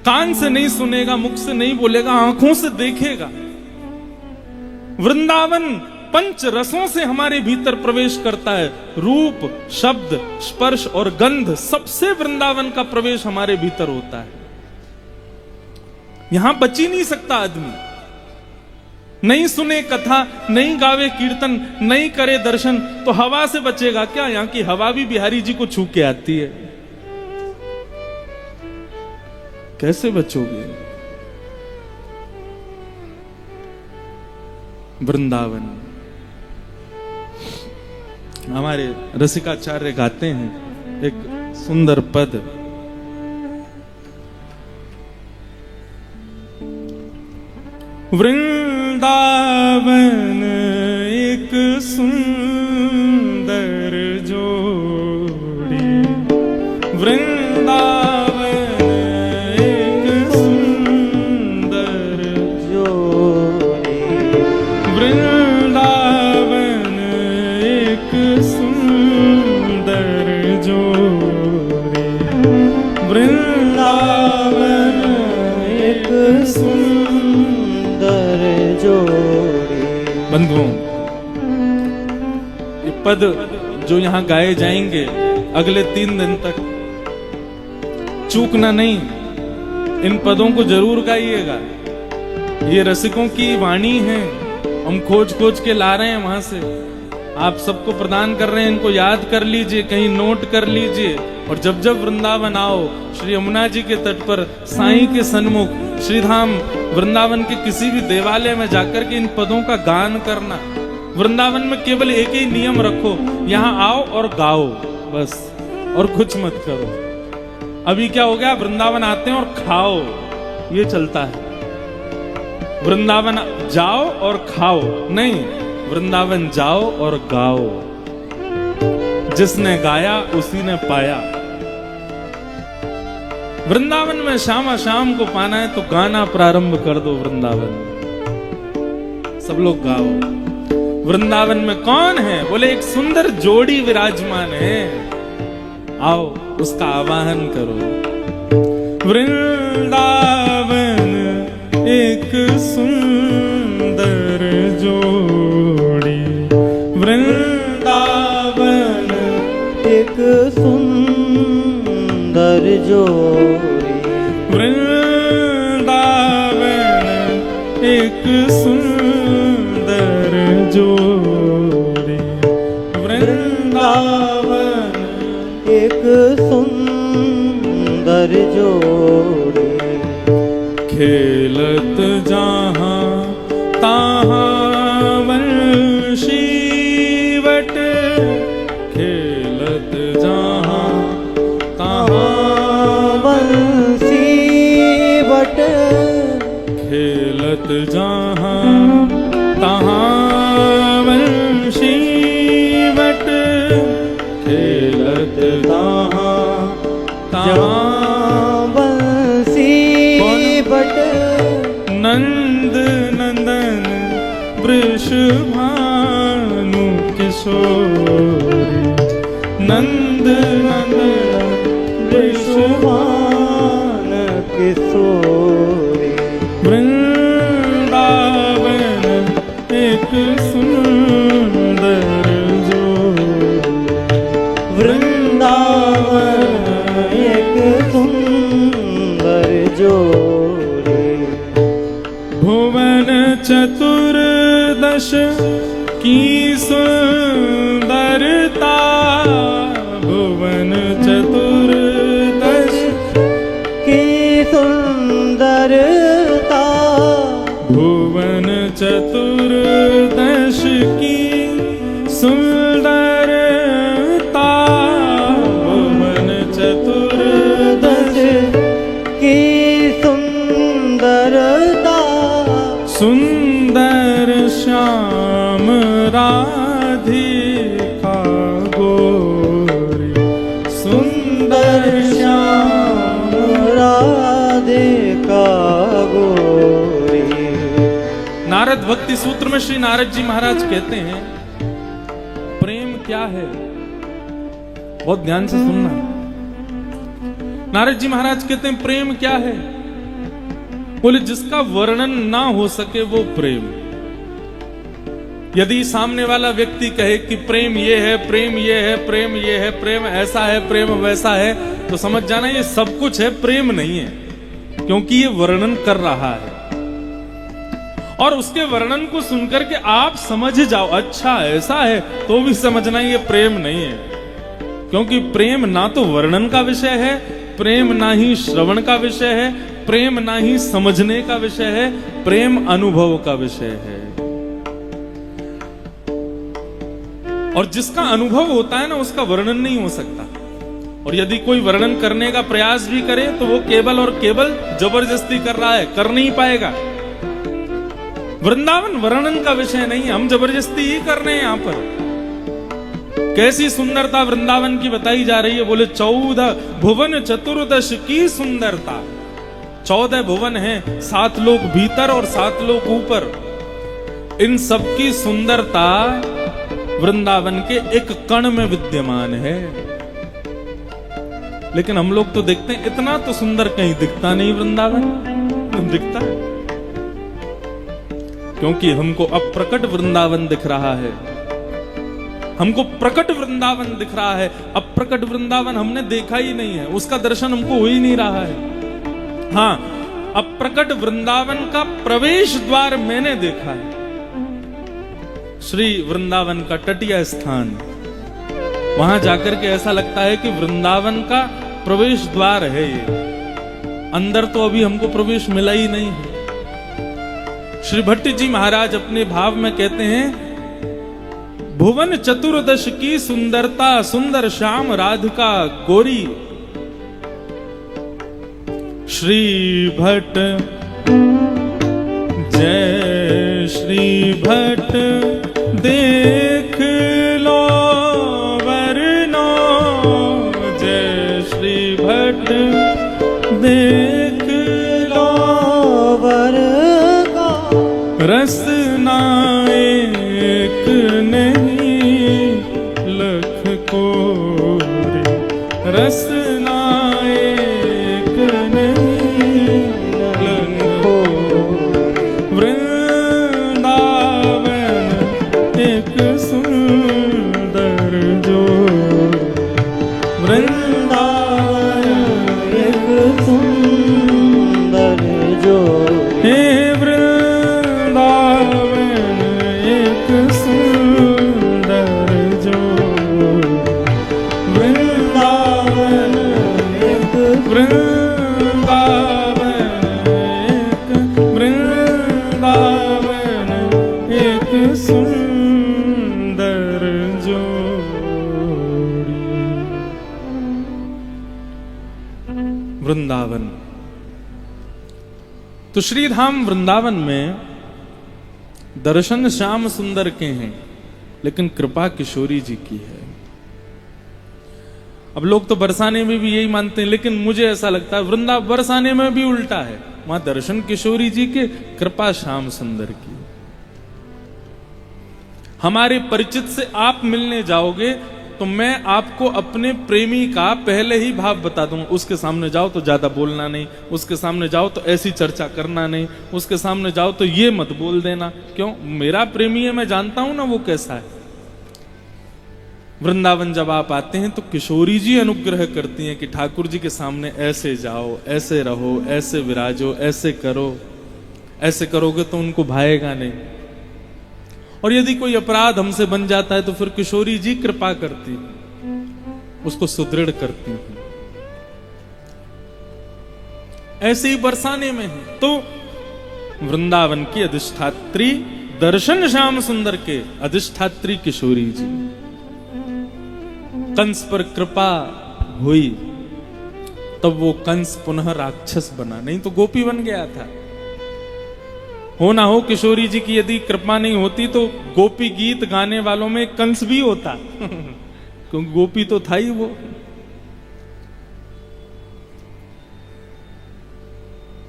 कान से नहीं सुनेगा, मुख से नहीं बोलेगा, आंखों से देखेगा। वृंदावन पंच रसों से हमारे भीतर प्रवेश करता है। रूप, शब्द, स्पर्श और गंध, सबसे वृंदावन का प्रवेश हमारे भीतर होता है। यहां बच ही नहीं सकता आदमी। नहीं सुने कथा, नहीं गावे कीर्तन, नहीं करे दर्शन, तो हवा से बचेगा क्या? यहां की हवा भी बिहारी जी को छू के आती है। कैसे बचोगे? वृंदावन। हमारे रसिकाचार्य गाते हैं एक सुंदर पद, वृंदावन एक सुंदर जोड़ी, वृंदावन एक सुंदर जोड़ी, वृंदावन एक सुंदर जोड़ी, वृंदावन एक सुंदर जोड़ी। बंधुओं, ये पद जो यहां गाए जाएंगे अगले 3 दिन तक, चूकना नहीं, इन पदों को जरूर गाइएगा। ये रसिकों की वाणी है, हम खोज खोज के ला रहे हैं वहां से, आप सबको प्रदान कर रहे हैं। इनको याद कर लीजिए, कहीं नोट कर लीजिए, और जब जब वृंदावन आओ, श्री यमुना जी के तट पर साईं के सन्मुख, श्रीधाम वृंदावन के किसी भी देवालय में जाकर के इन पदों का गान करना। वृंदावन में केवल एक ही नियम रखो, यहां आओ और गाओ, बस, और कुछ मत करो। अभी क्या हो गया, वृंदावन आते हैं और खाओ, ये चलता है। वृंदावन जाओ और खाओ नहीं, वृंदावन जाओ और गाओ। जिसने गाया उसी ने पाया। वृंदावन में शाम शाम को पाना है तो गाना प्रारंभ कर दो। वृंदावन सब लोग गाओ। वृंदावन में कौन है? बोले एक सुंदर जोड़ी विराजमान है, आओ उसका आवाहन करो। वृंदावन एक सुंदर जोड़ी, वृंदावन एक सुंदर जोड़ी, वृंदावन एक सुंदर जोड़ी, वृंदावन एक सुंदर जोड़ी। खेलत जहां तहां वंशीवट, खेलत जहां तहां वंशीवट, खेलत जहां तहां वंशीवट, खेलत जहां तहां वंशीवट। नंद नंदन वृषभानु किशोरी, नंद नंदन वृषभान किशोरी। वृंदावन एक सुंदर जोड़ी, वृंदावन एक सुंदर जोड़ी। भुवन चतुर्दश की सुंदरता, भुवन चतुर्दश की सुंदरता, भुवन चतुर्दश की सुंदरता, भुवन चतुर्दश की सुंदरता। सुंदर श्याम राधिका गोरी, सुंदर श्याम राधिका गोरी। नारद भक्ति सूत्र में श्री नारद जी महाराज कहते हैं है? बहुत ध्यान से सुनना। नारद जी महाराज कहते हैं प्रेम क्या है? बोले जिसका वर्णन ना हो सके वो प्रेम। यदि सामने वाला व्यक्ति कहे कि प्रेम ये है, प्रेम ये है, प्रेम ये है, प्रेम ऐसा है, प्रेम वैसा है, तो समझ जाना ये सब कुछ है, प्रेम नहीं है, क्योंकि ये वर्णन कर रहा है। और उसके वर्णन को सुनकर के आप समझ जाओ अच्छा ऐसा है, तो भी समझना ये प्रेम नहीं है, क्योंकि प्रेम ना तो वर्णन का विषय है, प्रेम ना ही श्रवण का विषय है, प्रेम ना ही समझने का विषय है, प्रेम अनुभव का विषय है। और जिसका अनुभव होता है ना उसका वर्णन नहीं हो सकता। और यदि कोई वर्णन करने का प्रयास भी करे तो वो केवल और केवल जबरदस्ती कर रहा है, कर नहीं पाएगा। वृंदावन वर्णन का विषय नहीं है, हम जबरदस्ती ही कर रहे हैं। यहां पर कैसी सुंदरता वृंदावन की बताई जा रही है। बोले 14 भुवन चतुर्दश की सुंदरता। 14 भुवन हैं, 7 लोग भीतर और 7 लोग ऊपर। इन सबकी सुंदरता वृंदावन के एक कण में विद्यमान है। लेकिन हम लोग तो देखते हैं इतना तो सुंदर कहीं दिखता नहीं वृंदावन, दिखता है क्योंकि हमको अप्रकट वृंदावन दिख रहा है, हमको प्रकट वृंदावन दिख रहा है। अप्रकट वृंदावन हमने देखा ही नहीं है, उसका दर्शन हमको हो ही नहीं रहा है। हाँ, अप्रकट वृंदावन का प्रवेश द्वार मैंने देखा है। श्री वृंदावन का तटीय स्थान, वहां जाकर के ऐसा लगता है कि वृंदावन का प्रवेश द्वार है ये। अंदर तो अभी हमको प्रवेश मिला ही नहीं है। श्री भट्ट जी महाराज अपने भाव में कहते हैं भुवन चतुर्दश की सुंदरता, सुंदर श्याम राधिका गोरी। श्री भट्ट जय श्री भट्ट देख लो वरनो, जय श्री भट्ट देख लो वर का रसना एक नहीं लख कोरी, रसना एक नहीं लख कोरी। वृंदावन एक सुंदर जो, वृंदावन एक सुंदर जो, हे वृंदावन एक सुंदर जो, वृंदावन एक, वृंदावन एक, वृंदावन एक सुंदर जोड़ी। वृंदावन तो श्रीधाम वृंदावन में दर्शन श्याम सुंदर के हैं, लेकिन कृपा किशोरी जी की है। अब लोग तो बरसाने में भी यही मानते हैं, लेकिन मुझे ऐसा लगता है वृंदावन बरसाने में भी उल्टा है। वहां दर्शन किशोरी जी के, कृपा श्याम सुंदर की। हमारे परिचित से आप मिलने जाओगे तो मैं आपको अपने प्रेमी का पहले ही भाव बता दूंगा। उसके सामने जाओ तो ज्यादा बोलना नहीं, उसके सामने जाओ तो ऐसी चर्चा करना नहीं, उसके सामने जाओ तो ये मत बोल देना। क्यों? मेरा प्रेमी है, मैं जानता हूं ना वो कैसा है। वृंदावन जब आप आते हैं तो किशोरी जी अनुग्रह करती हैं कि ठाकुर जी के सामने ऐसे जाओ, ऐसे रहो, ऐसे विराजो, ऐसे करो। ऐसे करोगे तो उनको भाएगा नहीं। और यदि कोई अपराध हमसे बन जाता है तो फिर किशोरी जी कृपा करती, उसको सुदृढ़ करती हैं। ऐसे ही बरसाने में है तो वृंदावन की अधिष्ठात्री, दर्शन श्याम सुंदर के अधिष्ठात्री किशोरी जी। कंस पर कृपा हुई तब वो कंस पुनः राक्षस बना, नहीं तो गोपी बन गया था। हो ना हो किशोरी जी की यदि कृपा नहीं होती तो गोपी गीत गाने वालों में कंस भी होता क्योंकि गोपी तो था ही वो।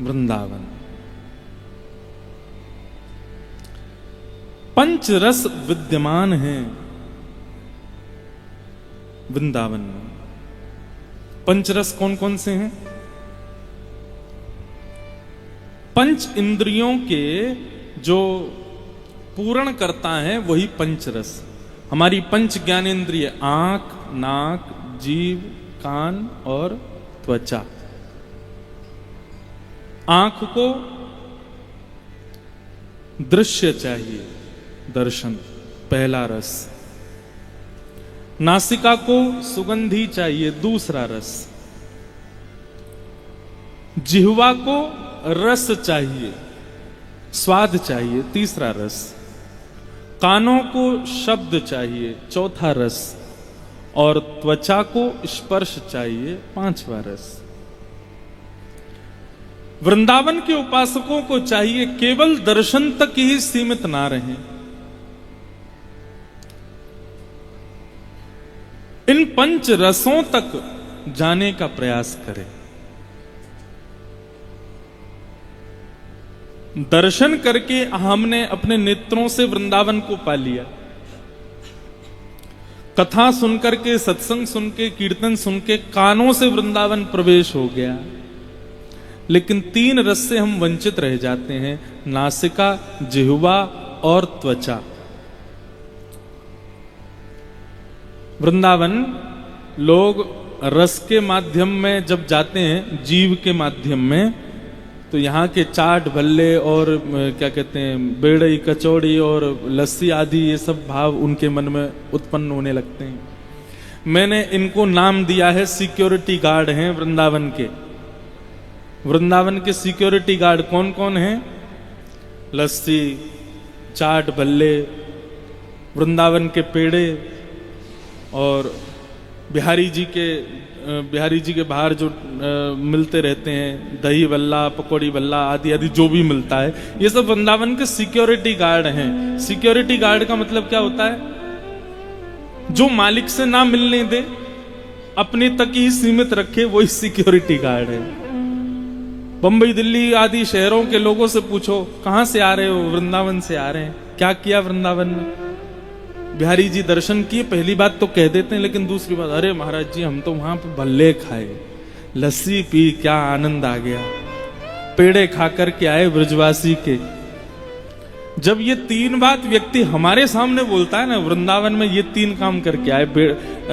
वृंदावन पंच रस विद्यमान हैं। वृंदावन में। पंचरस कौन कौन से हैं? पंच इंद्रियों के जो पूर्ण करता है वही पंचरस। हमारी पंच ज्ञानेंद्रिय आंख, नाक, जीभ, कान और त्वचा। आंख को दृश्य चाहिए, दर्शन, पहला रस। नासिका को सुगंधी चाहिए, दूसरा रस। जिह्वा को रस चाहिए, स्वाद चाहिए, तीसरा रस। कानों को शब्द चाहिए, चौथा रस। और त्वचा को स्पर्श चाहिए, पांचवा रस। वृंदावन के उपासकों को चाहिए केवल दर्शन तक ही सीमित ना रहें। इन पंच रसों तक जाने का प्रयास करें। दर्शन करके हमने अपने नेत्रों से वृंदावन को पा लिया। कथा सुनकर के, सत्संग सुन के, कीर्तन सुन के कानों से वृंदावन प्रवेश हो गया, लेकिन तीन रस से हम वंचित रह जाते हैं, नासिका, जिह्वा और त्वचा। वृंदावन लोग रस के माध्यम में जब जाते हैं, जीव के माध्यम में, तो यहाँ के चाट भल्ले और क्या कहते हैं, बेड़ई, कचौड़ी और लस्सी आदि, ये सब भाव उनके मन में उत्पन्न होने लगते हैं। मैंने इनको नाम दिया है सिक्योरिटी गार्ड हैं वृंदावन के। वृंदावन के सिक्योरिटी गार्ड कौन कौन हैं? लस्सी, चाट भल्ले, वृंदावन के पेड़े और बिहारी जी के बाहर जो मिलते रहते हैं, दही बल्ला, पकौड़ी बल्ला आदि आदि जो भी मिलता है, ये सब वृंदावन के सिक्योरिटी गार्ड हैं। सिक्योरिटी गार्ड का मतलब क्या होता है? जो मालिक से ना मिलने दे, अपने तक ही सीमित रखे, वही सिक्योरिटी गार्ड है। बंबई, दिल्ली आदि शहरों के लोगों से पूछो कहां से आ रहे हो? वृंदावन से आ रहे हैं। क्या किया वृंदावन में? बिहारी जी दर्शन किए, पहली बात तो कह देते हैं, लेकिन दूसरी बात, अरे महाराज जी हम तो वहां पे भल्ले खाए, लस्सी पी, क्या आनंद आ गया, पेड़े खा कर के आए ब्रजवासी के। जब ये तीन बात व्यक्ति हमारे सामने बोलता है ना, वृंदावन में ये तीन काम करके आए,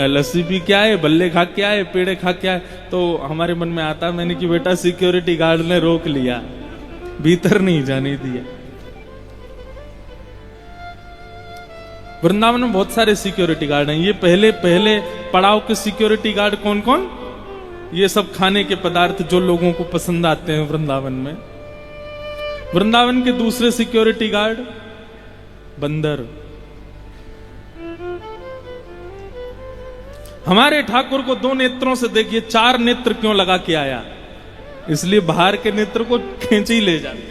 लस्सी पी के आए, बल्ले खा के आए, पेड़े खा के आए, तो हमारे मन में आता, मैंने कि बेटा सिक्योरिटी गार्ड ने रोक लिया, भीतर नहीं जाने दिया। वृंदावन में बहुत सारे सिक्योरिटी गार्ड हैं। ये पहले पड़ाव के सिक्योरिटी गार्ड कौन कौन? ये सब खाने के पदार्थ जो लोगों को पसंद आते हैं वृंदावन में। वृंदावन के दूसरे सिक्योरिटी गार्ड बंदर। हमारे ठाकुर को दो नेत्रों से देखिए, चार नेत्र क्यों लगा के आया? इसलिए बाहर के नेत्र को खींच ही ले जाते हैं।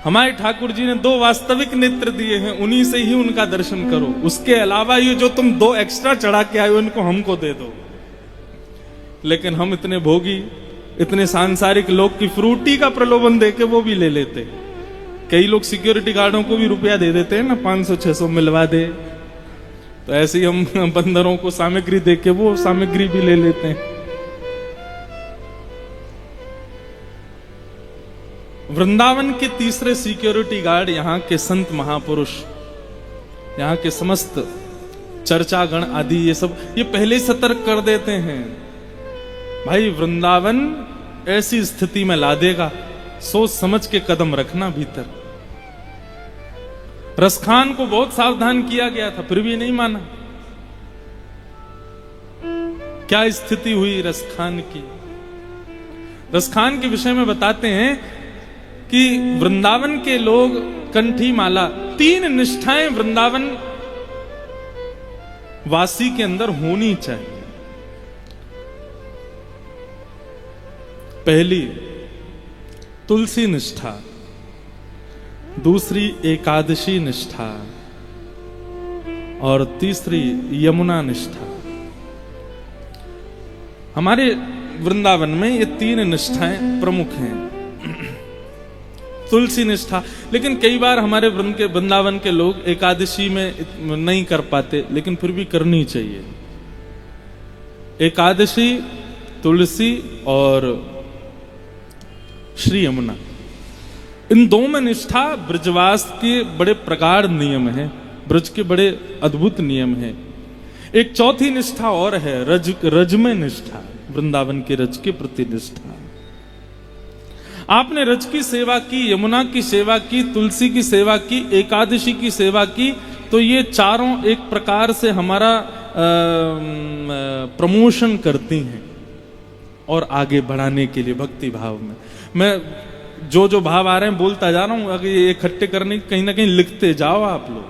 हमारे ठाकुर जी ने दो वास्तविक नेत्र दिए हैं, उन्हीं से ही उनका दर्शन करो। उसके अलावा ये जो तुम दो एक्स्ट्रा चढ़ा के आए हो, इनको हमको दे दो। लेकिन हम इतने भोगी, इतने सांसारिक लोग की फ्रूटी का प्रलोभन देके वो भी ले लेते। कई लोग सिक्योरिटी गार्डों को भी रुपया दे देते हैं ना, 500-600 मिलवा दे। तो ऐसे ही हम बंदरों को सामग्री देके वो सामग्री भी ले लेते हैं। वृंदावन के तीसरे सिक्योरिटी गार्ड यहाँ के संत महापुरुष, यहाँ के समस्त चर्चागण आदि, ये सब ये पहले ही सतर्क कर देते हैं, भाई वृंदावन ऐसी स्थिति में ला देगा, सोच समझ के कदम रखना भीतर। रसखान को बहुत सावधान किया गया था, फिर भी नहीं माना। क्या स्थिति हुई रसखान की? रसखान के विषय में बताते हैं कि वृंदावन के लोग कंठी माला, 3 निष्ठाएं वृंदावन वासी के अंदर होनी चाहिए। पहली तुलसी निष्ठा, दूसरी एकादशी निष्ठा और तीसरी यमुना निष्ठा। हमारे वृंदावन में ये 3 निष्ठाएं प्रमुख हैं। तुलसी निष्ठा, लेकिन कई बार हमारे वृंदावन के लोग एकादशी में नहीं कर पाते, लेकिन फिर भी करनी चाहिए। एकादशी, तुलसी और श्री यमुना, इन दो में निष्ठा ब्रजवास के बड़े प्रगाढ़ नियम है, ब्रज के बड़े अद्भुत नियम है। एक चौथी निष्ठा और है, रज में निष्ठा, वृंदावन के रज के प्रति निष्ठा। आपने रज की सेवा की, यमुना की सेवा की, तुलसी की सेवा की, एकादशी की सेवा की, तो ये चारों एक प्रकार से हमारा प्रमोशन करती हैं और आगे बढ़ाने के लिए भक्ति भाव में। मैं जो भाव आ रहे हैं बोलता जा रहा हूं, अगर ये इकट्ठे करने कहीं ना कहीं लिखते जाओ आप लोग,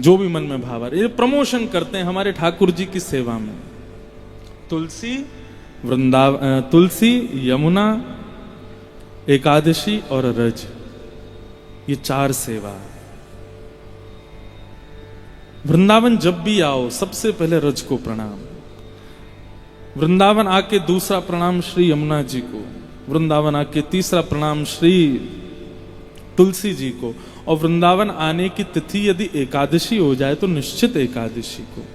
जो भी मन में भाव आ रहे, ये प्रमोशन करते हैं हमारे ठाकुर जी की सेवा में। तुलसी, तुलसी, यमुना, एकादशी और रज, ये चार सेवा। वृंदावन जब भी आओ सबसे पहले रज को प्रणाम, वृंदावन आके दूसरा प्रणाम श्री यमुना जी को, वृंदावन आके तीसरा प्रणाम श्री तुलसी जी को, और वृंदावन आने की तिथि यदि एकादशी हो जाए तो निश्चित एकादशी को।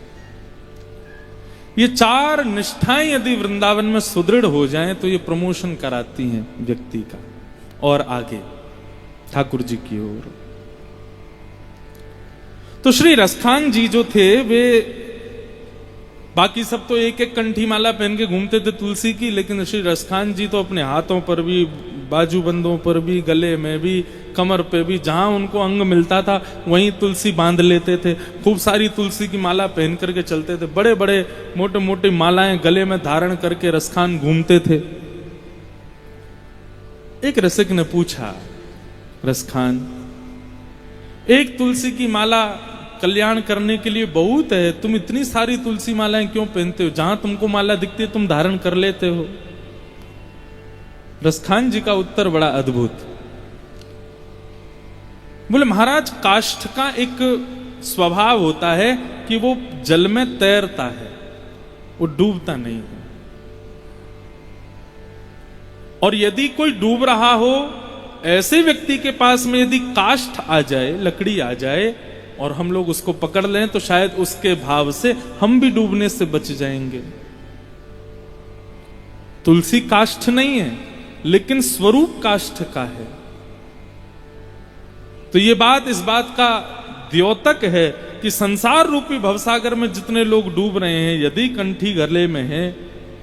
ये चार निष्ठाएं यदि वृंदावन में सुदृढ़ हो जाएं तो ये प्रमोशन कराती हैं व्यक्ति का और आगे ठाकुर जी की ओर। तो श्री रसखान जी जो थे वे, बाकी सब तो एक एक कंठी माला पहन के घूमते थे तुलसी की, लेकिन श्री रसखान जी तो अपने हाथों पर भी, बाजूबंदों पर भी, गले में भी, कमर पे भी, जहां उनको अंग मिलता था वहीं तुलसी बांध लेते थे। खूब सारी तुलसी की माला पहन करके चलते थे, बड़े बड़े मोटे मोटे मालाएं गले में धारण करके रसखान घूमते थे। एक रसिक ने पूछा, रसखान, एक तुलसी की माला कल्याण करने के लिए बहुत है, तुम इतनी सारी तुलसी मालाएं क्यों पहनते हो? जहां तुमको माला दिखती है तुम धारण कर लेते हो। रसखान जी का उत्तर बड़ा अद्भुत। बोले, महाराज, काष्ठ का एक स्वभाव होता है कि वो जल में तैरता है, वो डूबता नहीं है। और यदि कोई डूब रहा हो, ऐसे व्यक्ति के पास में यदि काष्ठ आ जाए, लकड़ी आ जाए, और हम लोग उसको पकड़ लें तो शायद उसके भाव से हम भी डूबने से बच जाएंगे। तुलसी काष्ठ नहीं है, लेकिन स्वरूप काष्ठ का है। तो ये बात इस बात का द्योतक है कि संसार रूपी भवसागर में जितने लोग डूब रहे हैं, यदि कंठी गले में है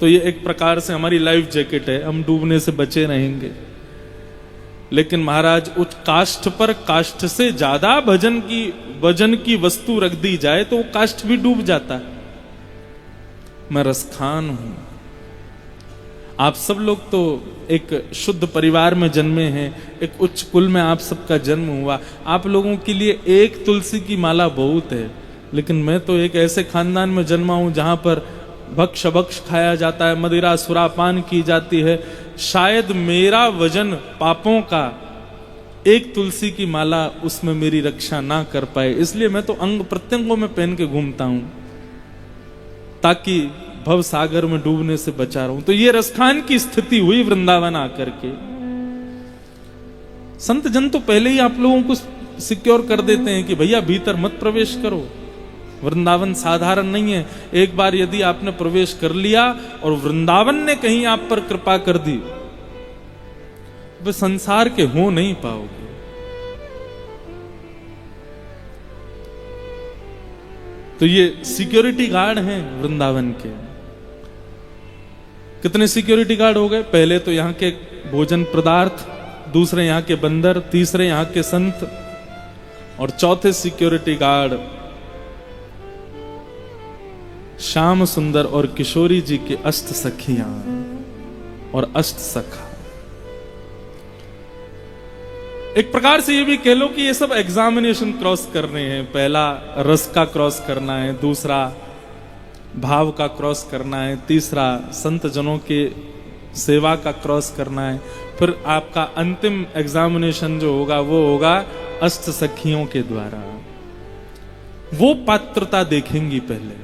तो ये एक प्रकार से हमारी लाइफ जैकेट है, हम डूबने से बचे रहेंगे। लेकिन महाराज, उस काष्ठ पर काष्ठ से ज्यादा वजन की वस्तु रख दी जाए तो वो काष्ठ भी डूब जाता है। मैं रसखान हूं। आप सब लोग तो एक शुद्ध परिवार में जन्मे हैं, एक उच्च कुल में आप सबका जन्म हुआ, आप लोगों के लिए एक तुलसी की माला बहुत है। लेकिन मैं तो एक ऐसे खानदान में जन्मा हूं जहां पर भक्ष भक्ष खाया जाता है, मदिरा सुरापान की जाती है। शायद मेरा वजन पापों का एक तुलसी की माला उसमें मेरी रक्षा ना कर पाए, इसलिए मैं तो अंग प्रत्यंगों में पहन के घूमता हूं ताकि भव सागर में डूबने से बचा रहूं। तो ये रसखान की स्थिति हुई वृंदावन आकर के। संत जन तो पहले ही आप लोगों को सिक्योर कर देते हैं कि भैया भीतर मत प्रवेश करो, वृंदावन साधारण नहीं है। एक बार यदि आपने प्रवेश कर लिया और वृंदावन ने कहीं आप पर कृपा कर दी, वे संसार के हो नहीं पाओगे। तो ये सिक्योरिटी गार्ड हैं वृंदावन के। कितने सिक्योरिटी गार्ड हो गए? पहले तो यहां के भोजन पदार्थ, दूसरे यहां के बंदर, तीसरे यहां के संत, और चौथे सिक्योरिटी गार्ड श्याम सुंदर और किशोरी जी के अष्ट सखियां और अष्ट सखा। एक प्रकार से ये भी कह लो कि ये सब एग्जामिनेशन क्रॉस कर रहे हैं। पहला रस का क्रॉस करना है, दूसरा भाव का क्रॉस करना है, तीसरा संत जनों के सेवा का क्रॉस करना है, फिर आपका अंतिम एग्जामिनेशन जो होगा वो होगा अष्ट सखियों के द्वारा। वो पात्रता देखेंगी पहले,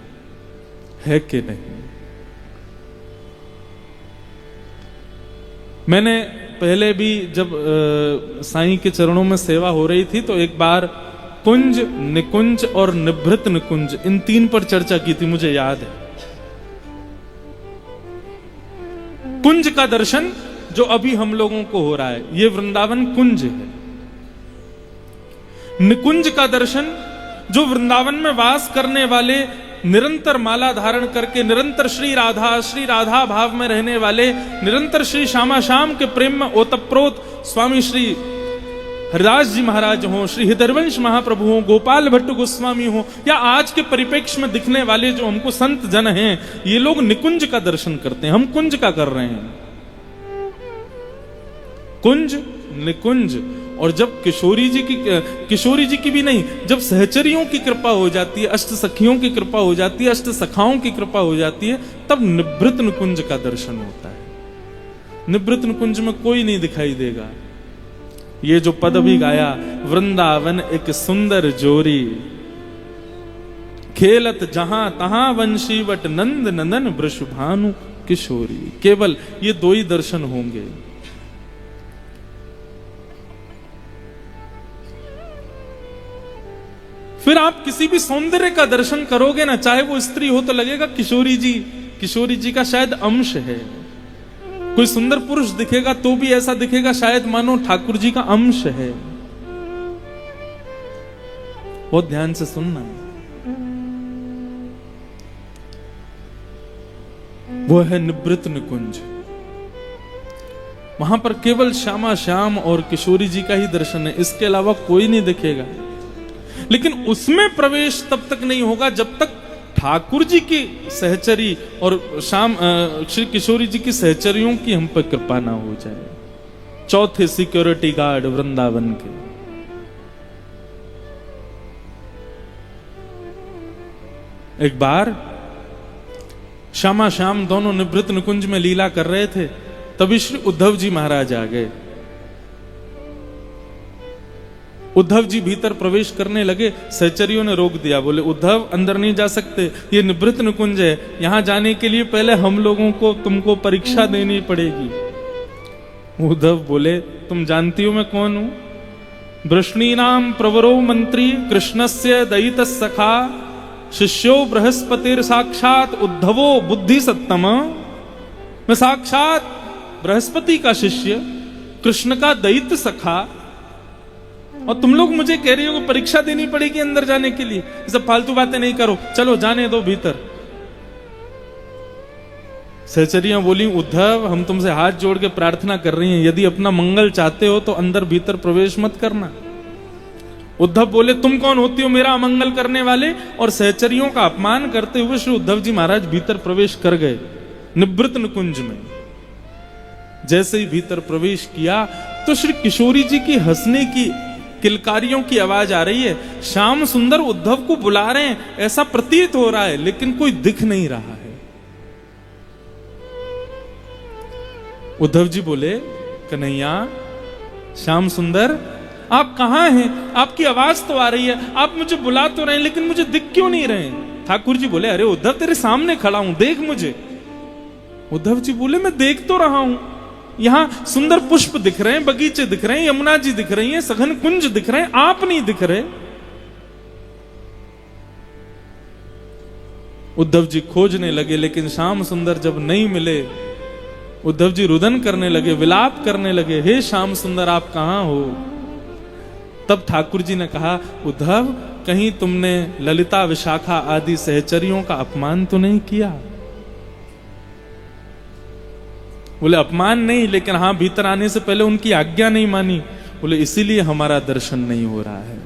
है कि नहीं। मैंने पहले भी जब साईं के चरणों में सेवा हो रही थी तो एक बार कुंज, निकुंज और निभृत निकुंज, इन तीन पर चर्चा की थी, मुझे याद है। कुंज का दर्शन जो अभी हम लोगों को हो रहा है, ये वृंदावन कुंज है। निकुंज का दर्शन जो वृंदावन में वास करने वाले, निरंतर माला धारण करके, निरंतर श्री राधा भाव में रहने वाले, निरंतर श्री श्यामा श्याम के प्रेम में ओतप्रोत स्वामी श्री हरिदास जी महाराज हो, श्री हृदयवंश महाप्रभु हो, गोपाल भट्ट गोस्वामी हो, या आज के परिप्रेक्ष्य में दिखने वाले जो हमको संत जन हैं, ये लोग निकुंज का दर्शन करते हैं। हम कुंज का कर रहे हैं, कुंज निकुंज। और जब किशोरी जी की भी नहीं, जब सहचरियों की कृपा हो जाती है, अष्ट सखियों की कृपा हो जाती है, अष्ट सखाओं की कृपा हो जाती है, तब निवृत्त निकुंज का दर्शन होता है। निवृत्त निकुंज में कोई नहीं दिखाई देगा। ये जो पद भी गाया, वृंदावन एक सुंदर जोरी, खेलत जहां तहां वंशी वट नंद नंदन वृषभानु किशोरी। केवल ये दो ही दर्शन होंगे। फिर आप किसी भी सौंदर्य का दर्शन करोगे ना, चाहे वो स्त्री हो, तो लगेगा किशोरी जी का शायद अंश है। कोई सुंदर पुरुष दिखेगा तो भी ऐसा दिखेगा शायद मानो ठाकुर जी का अंश है। बहुत ध्यान से सुनना। वो है निवृत्त निकुंज। वहां पर केवल श्यामा श्याम और किशोरी जी का ही दर्शन है, इसके अलावा कोई नहीं दिखेगा। लेकिन उसमें प्रवेश तब तक नहीं होगा जब तक ठाकुर जी की सहचरी और श्री किशोरी जी की सहचरियों की हम पर कृपा ना हो जाए। चौथे सिक्योरिटी गार्ड वृंदावन के। एक बार श्यामा श्याम दोनों निवृत्त निकुंज में लीला कर रहे थे, तभी श्री उद्धव जी महाराज आ गए। उद्धव जी भीतर प्रवेश करने लगे, सहचरियों ने रोक दिया, बोले उद्धव अंदर नहीं जा सकते, ये निवृत्त निकुंज है, यहां जाने के लिए पहले हम लोगों को तुमको परीक्षा देनी पड़ेगी। उद्धव बोले तुम जानती हो मैं कौन हूं? वृष्णीनाम प्रवरो मंत्री कृष्णस्य दयित सखा शिष्यो बृहस्पतिर साक्षात उद्धवो बुद्धि सत्तम। मैं साक्षात बृहस्पति का शिष्य, कृष्ण का दयित सखा, और तुम लोग मुझे कह रही हो कि परीक्षा देनी पड़ेगी अंदर जाने के लिए। ये सब फालतू बातें नहीं करो, चलो जाने दो भीतर। सहचरियां बोली उद्धव हम तुमसे हाथ जोड़ के प्रार्थना कर रही हैं, यदि अपना मंगल चाहते हो तो अंदर भीतर प्रवेश मत करना। उद्धव बोले तुम कौन होती हो मेरा अमंगल करने वाले? और सहचरियों का अपमान करते हुए श्री उद्धव जी महाराज भीतर प्रवेश कर गए निवृत्त निकुंज में। जैसे ही भीतर प्रवेश किया तो श्री किशोरी जी की हंसने की किलकारियों की आवाज आ रही है। श्याम सुंदर उद्धव को बुला रहे हैं, ऐसा प्रतीत हो रहा है, लेकिन कोई दिख नहीं रहा है। उद्धव जी बोले कन्हैया, श्याम सुंदर आप कहां हैं? आपकी आवाज तो आ रही है, आप मुझे बुला तो रहे हैं, लेकिन मुझे दिख क्यों नहीं रहे? ठाकुर जी बोले अरे उद्धव तेरे सामने खड़ा हूं, देख मुझे। उद्धव जी बोले मैं देख तो रहा हूं, यहां सुंदर पुष्प दिख रहे हैं, बगीचे दिख रहे हैं, यमुना जी दिख रही हैं, सघन कुंज दिख रहे हैं, आप नहीं दिख रहे। उद्धव जी खोजने लगे, लेकिन श्याम सुंदर जब नहीं मिले, उद्धव जी रुदन करने लगे, विलाप करने लगे, हे श्याम सुंदर आप कहां हो? तब ठाकुर जी ने कहा उद्धव कहीं तुमने ललिता विशाखा आदि सहचरियों का अपमान तो नहीं किया? बोले अपमान नहीं, लेकिन हाँ भीतर आने से पहले उनकी आज्ञा नहीं मानी। बोले इसीलिए हमारा दर्शन नहीं हो रहा है।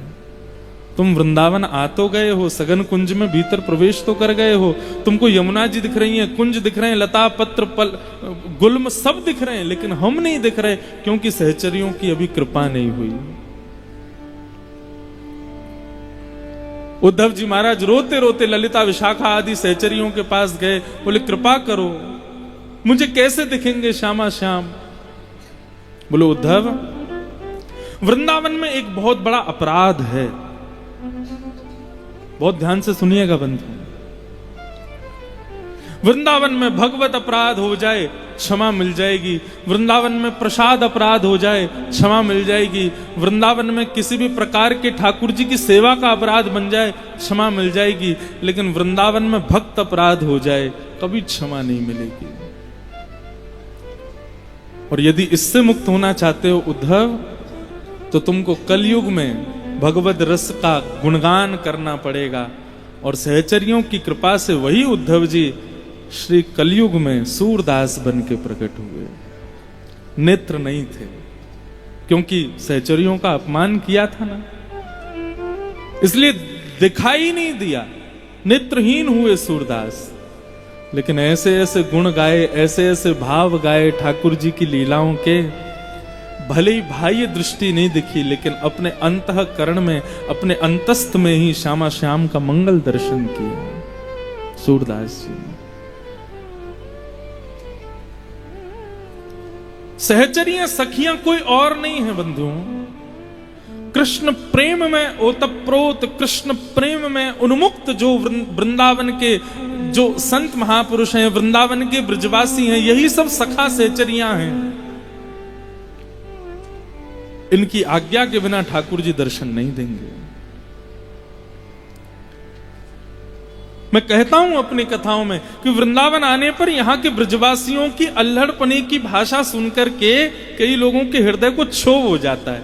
तुम वृंदावन आ तो गए हो, सघन कुंज में भीतर प्रवेश तो कर गए हो, तुमको यमुना जी दिख रही हैं, कुंज दिख रहे हैं, लता पत्र पल गुल्म सब दिख रहे हैं, लेकिन हम नहीं दिख रहे क्योंकि सहचरियों की अभी कृपा नहीं हुई। उद्धव जी महाराज रोते रोते ललिता विशाखा आदि सहचरियों के पास गए, बोले कृपा करो, मुझे कैसे दिखेंगे श्यामा श्याम? बोले उद्धव वृंदावन में एक बहुत बड़ा अपराध है, बहुत ध्यान से सुनिएगा बंधु। वृंदावन में भगवत अपराध हो जाए क्षमा मिल जाएगी, वृंदावन में प्रसाद अपराध हो जाए क्षमा मिल जाएगी, वृंदावन में किसी भी प्रकार के ठाकुर जी की सेवा का अपराध बन जाए क्षमा मिल जाएगी, लेकिन वृंदावन में भक्त अपराध हो जाए कभी क्षमा नहीं मिलेगी। और यदि इससे मुक्त होना चाहते हो उद्धव, तो तुमको कलयुग में भगवद रस का गुणगान करना पड़ेगा। और सहचरियों की कृपा से वही उद्धव जी श्री कलयुग में सूरदास बन के प्रकट हुए। नेत्र नहीं थे, क्योंकि सहचरियों का अपमान किया था ना, इसलिए दिखाई नहीं दिया, नेत्रहीन हुए सूरदास। लेकिन ऐसे ऐसे गुण गाए, ऐसे ऐसे भाव गाए ठाकुर जी की लीलाओं के, भले ही बाह्य दृष्टि नहीं दिखी, लेकिन अपने अंतःकरण में, अपने अंतस्थ में ही श्यामा श्याम का मंगल दर्शन किया सूरदास जी ने। सहचरियां सखियां कोई और नहीं है बंधुओं, कृष्ण प्रेम में ओतप्रोत, कृष्ण प्रेम में उन्मुक्त जो वृंदावन के जो संत महापुरुष हैं, वृंदावन के ब्रजवासी हैं, यही सब सखा सहचरियां हैं। इनकी आज्ञा के बिना ठाकुर जी दर्शन नहीं देंगे। मैं कहता हूं अपनी कथाओं में कि वृंदावन आने पर यहां के ब्रजवासियों की अल्हड़पने की भाषा सुनकर के कई लोगों के हृदय को क्षोभ हो जाता है।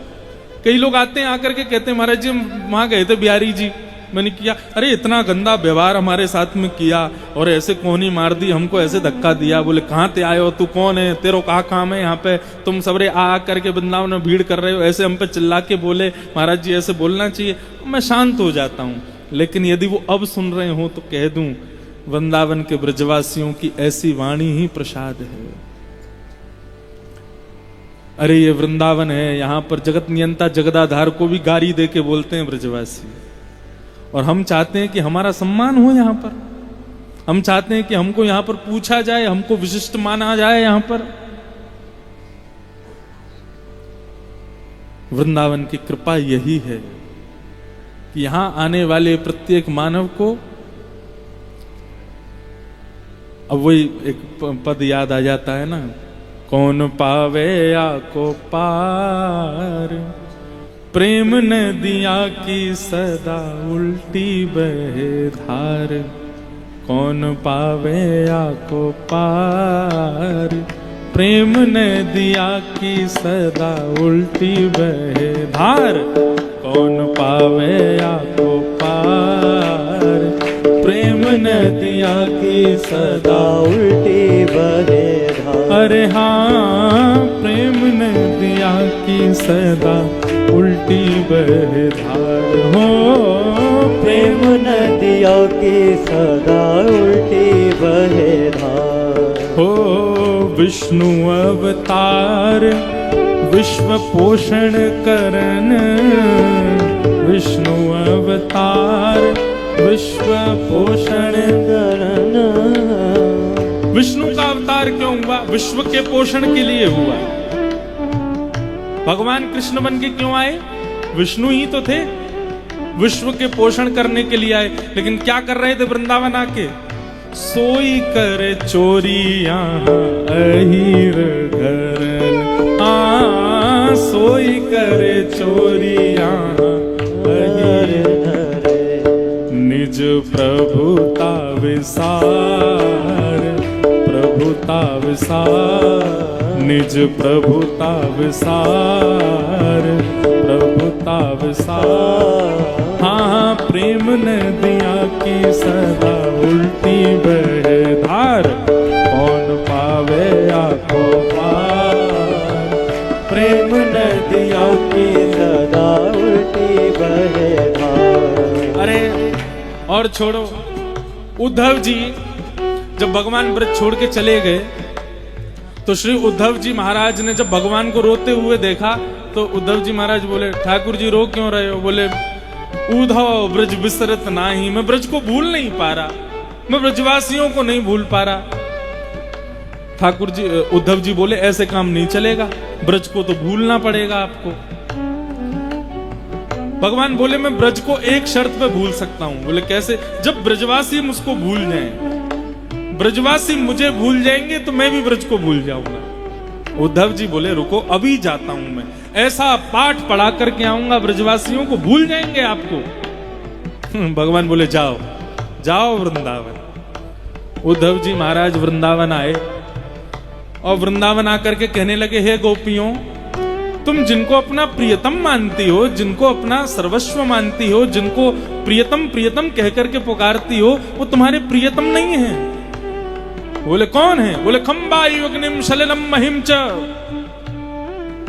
कई लोग आते हैं, आकर के कहते हैं महाराज जी हम वहां गए थे बिहारी जी, मैंने किया, अरे इतना गंदा व्यवहार हमारे साथ में किया और ऐसे कोहनी मार दी, हमको ऐसे धक्का दिया। बोले कहां ते आए हो, तू कौन है, तेरो कहा काम है यहाँ पे, तुम सबरे आ करके वृंदावन में भीड़ कर रहे हो, ऐसे हम पे चिल्ला के बोले महाराज जी ऐसे बोलना चाहिए। मैं शांत हो जाता हूं। लेकिन यदि वो अब सुन रहे हो तो कह दूं, वृंदावन के ब्रजवासियों की ऐसी वाणी ही प्रसाद है। अरे ये वृंदावन है, यहां पर जगत नियंता जगदाधार को भी गारी दे के बोलते हैं ब्रजवासी, और हम चाहते हैं कि हमारा सम्मान हो यहां पर। हम चाहते हैं कि हमको यहां पर पूछा जाए, हमको विशिष्ट माना जाए यहां पर। वृंदावन की कृपा यही है कि यहां आने वाले प्रत्येक मानव को, अब वही एक पद याद आ जाता है ना, कौन पावे आको पार, प्रेम नदिया की सदा उल्टी बहे धार। कौन पावे आको पार, प्रेम नदिया की सदा उल्टी बहे धार। कौन पावे आको पार, प्रेम नदिया की सदा उल्टी बहे धार। अरे हाँ, प्रेम नदिया की सदा उल्टी बहे धार हो। प्रेम नदिया की सदा उल्टी बहे धार हो। विष्णु अवतार विश्व पोषण करन, विष्णु अवतार विश्व पोषण करन। विष्णु का अवतार क्यों हुआ? विश्व के पोषण के लिए हुआ। भगवान कृष्ण बन के क्यों आए? विष्णु ही तो थे, विश्व के पोषण करने के लिए आए। लेकिन क्या कर रहे थे वृंदावन आके? सोई कर चोरिया अहीर घरन, सोई कर चोरिया अहीर निज प्रभुता विसार, प्रभुता विसार, निज प्रभुता विसार, प्रभुता विसार। हाँ, प्रेम नदिया की सदा उल्टी बहे धार। कौन पावे आको पार, प्रेम नदिया की सदा उल्टी बहे धार। अरे और छोड़ो, उद्धव जी जब भगवान ब्रज छोड़ के चले गए तो श्री उद्धव जी महाराज ने जब भगवान को रोते हुए देखा तो उद्धव जी महाराज बोले, ठाकुर जी रो क्यों रहे हो? बोले, उद्धव ब्रज बिसरत नाही, मैं ब्रज को भूल नहीं पा रहा, मैं ब्रजवासियों को नहीं भूल पा रहा। ठाकुर जी, उद्धव जी बोले, ऐसे काम नहीं चलेगा, ब्रज को तो भूलना पड़ेगा आपको। भगवान बोले, मैं ब्रज को एक शर्त पे भूल सकता हूं। बोले कैसे? जब ब्रजवासी मुझको भूल जाएं, ब्रजवासी मुझे भूल जाएंगे तो मैं भी ब्रज को भूल जाऊंगा। उद्धव जी बोले, रुको, अभी जाता हूं मैं, ऐसा पाठ पढ़ा करके आऊंगा, ब्रजवासियों को भूल जाएंगे आपको। भगवान बोले, जाओ जाओ वृंदावन। उद्धव जी महाराज वृंदावन आए, और वृंदावन आकर के कहने लगे, हे गोपियों, तुम जिनको अपना प्रियतम मानती हो, जिनको अपना सर्वस्व मानती हो, जिनको प्रियतम प्रियतम कहकर के पुकारती हो, वो तुम्हारे प्रियतम नहीं है। बोले कौन है? बोले खम्बाई अग्निम सलिलम महिम च,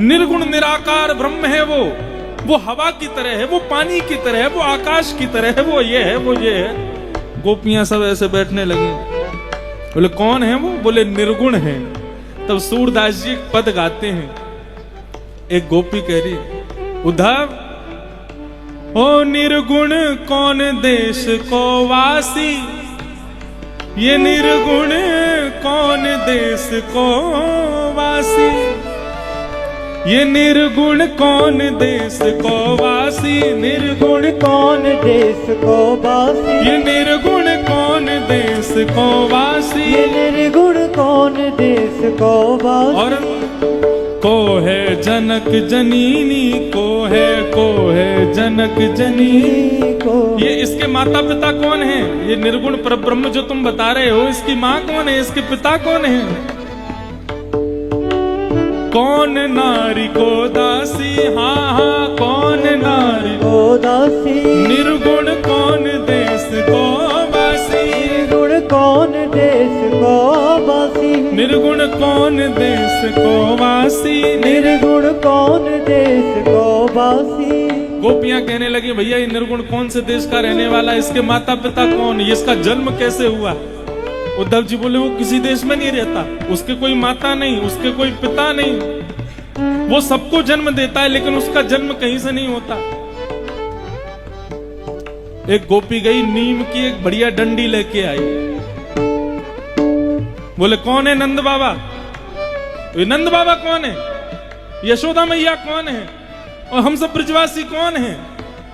निर्गुण निराकार ब्रह्म है वो हवा की तरह है, वो पानी की तरह है, वो आकाश की तरह है, वो ये है, वो ये है। गोपियां सब ऐसे बैठने लगी। बोले कौन है वो? बोले निर्गुण है। तब सूरदास जी एक पद गाते हैं। एक गोपी कह रही, उद्धव, ओ निर्गुण कौन देश को वासी, ये निर्गुण कौन देश को वासी, ये निर्गुण कौन देश को वासी, निर्गुण कौन देश को वासी, ये निर्गुण कौन देश को वासी, ये निर्गुण कौन देश को वासी। और को है जनक जननी, को है जनक जननी को, ये इसके माता पिता कौन है? ये निर्गुण परब्रह्म जो तुम बता रहे हो, इसकी माँ कौन है? इसके पिता कौन है? कौन नारी को दासी, हाँ हाँ कौन नारी को दासी, निर्गुण कौन देश को वासी, निर्गुण कौन देश को वासी, निर्गुण कौन देश को वासी, निर्गुण कौन देश को वासी। गोपियां कहने लगी, भैया ये निर्गुण कौन से देश का रहने वाला है? इसके माता पिता कौन? इसका जन्म कैसे हुआ? उद्धव जी बोले, वो किसी देश में नहीं रहता, उसके कोई माता नहीं, उसके कोई पिता नहीं, वो सबको जन्म देता है, लेकिन उसका जन्म कहीं से नहीं होता। एक गोपी गई, नीम की एक बढ़िया डंडी लेके आई। बोले कौन है? नंद बाबा। ये नंद बाबा कौन है? यशोदा मैया कौन है? और हम सब ब्रजवासी कौन है?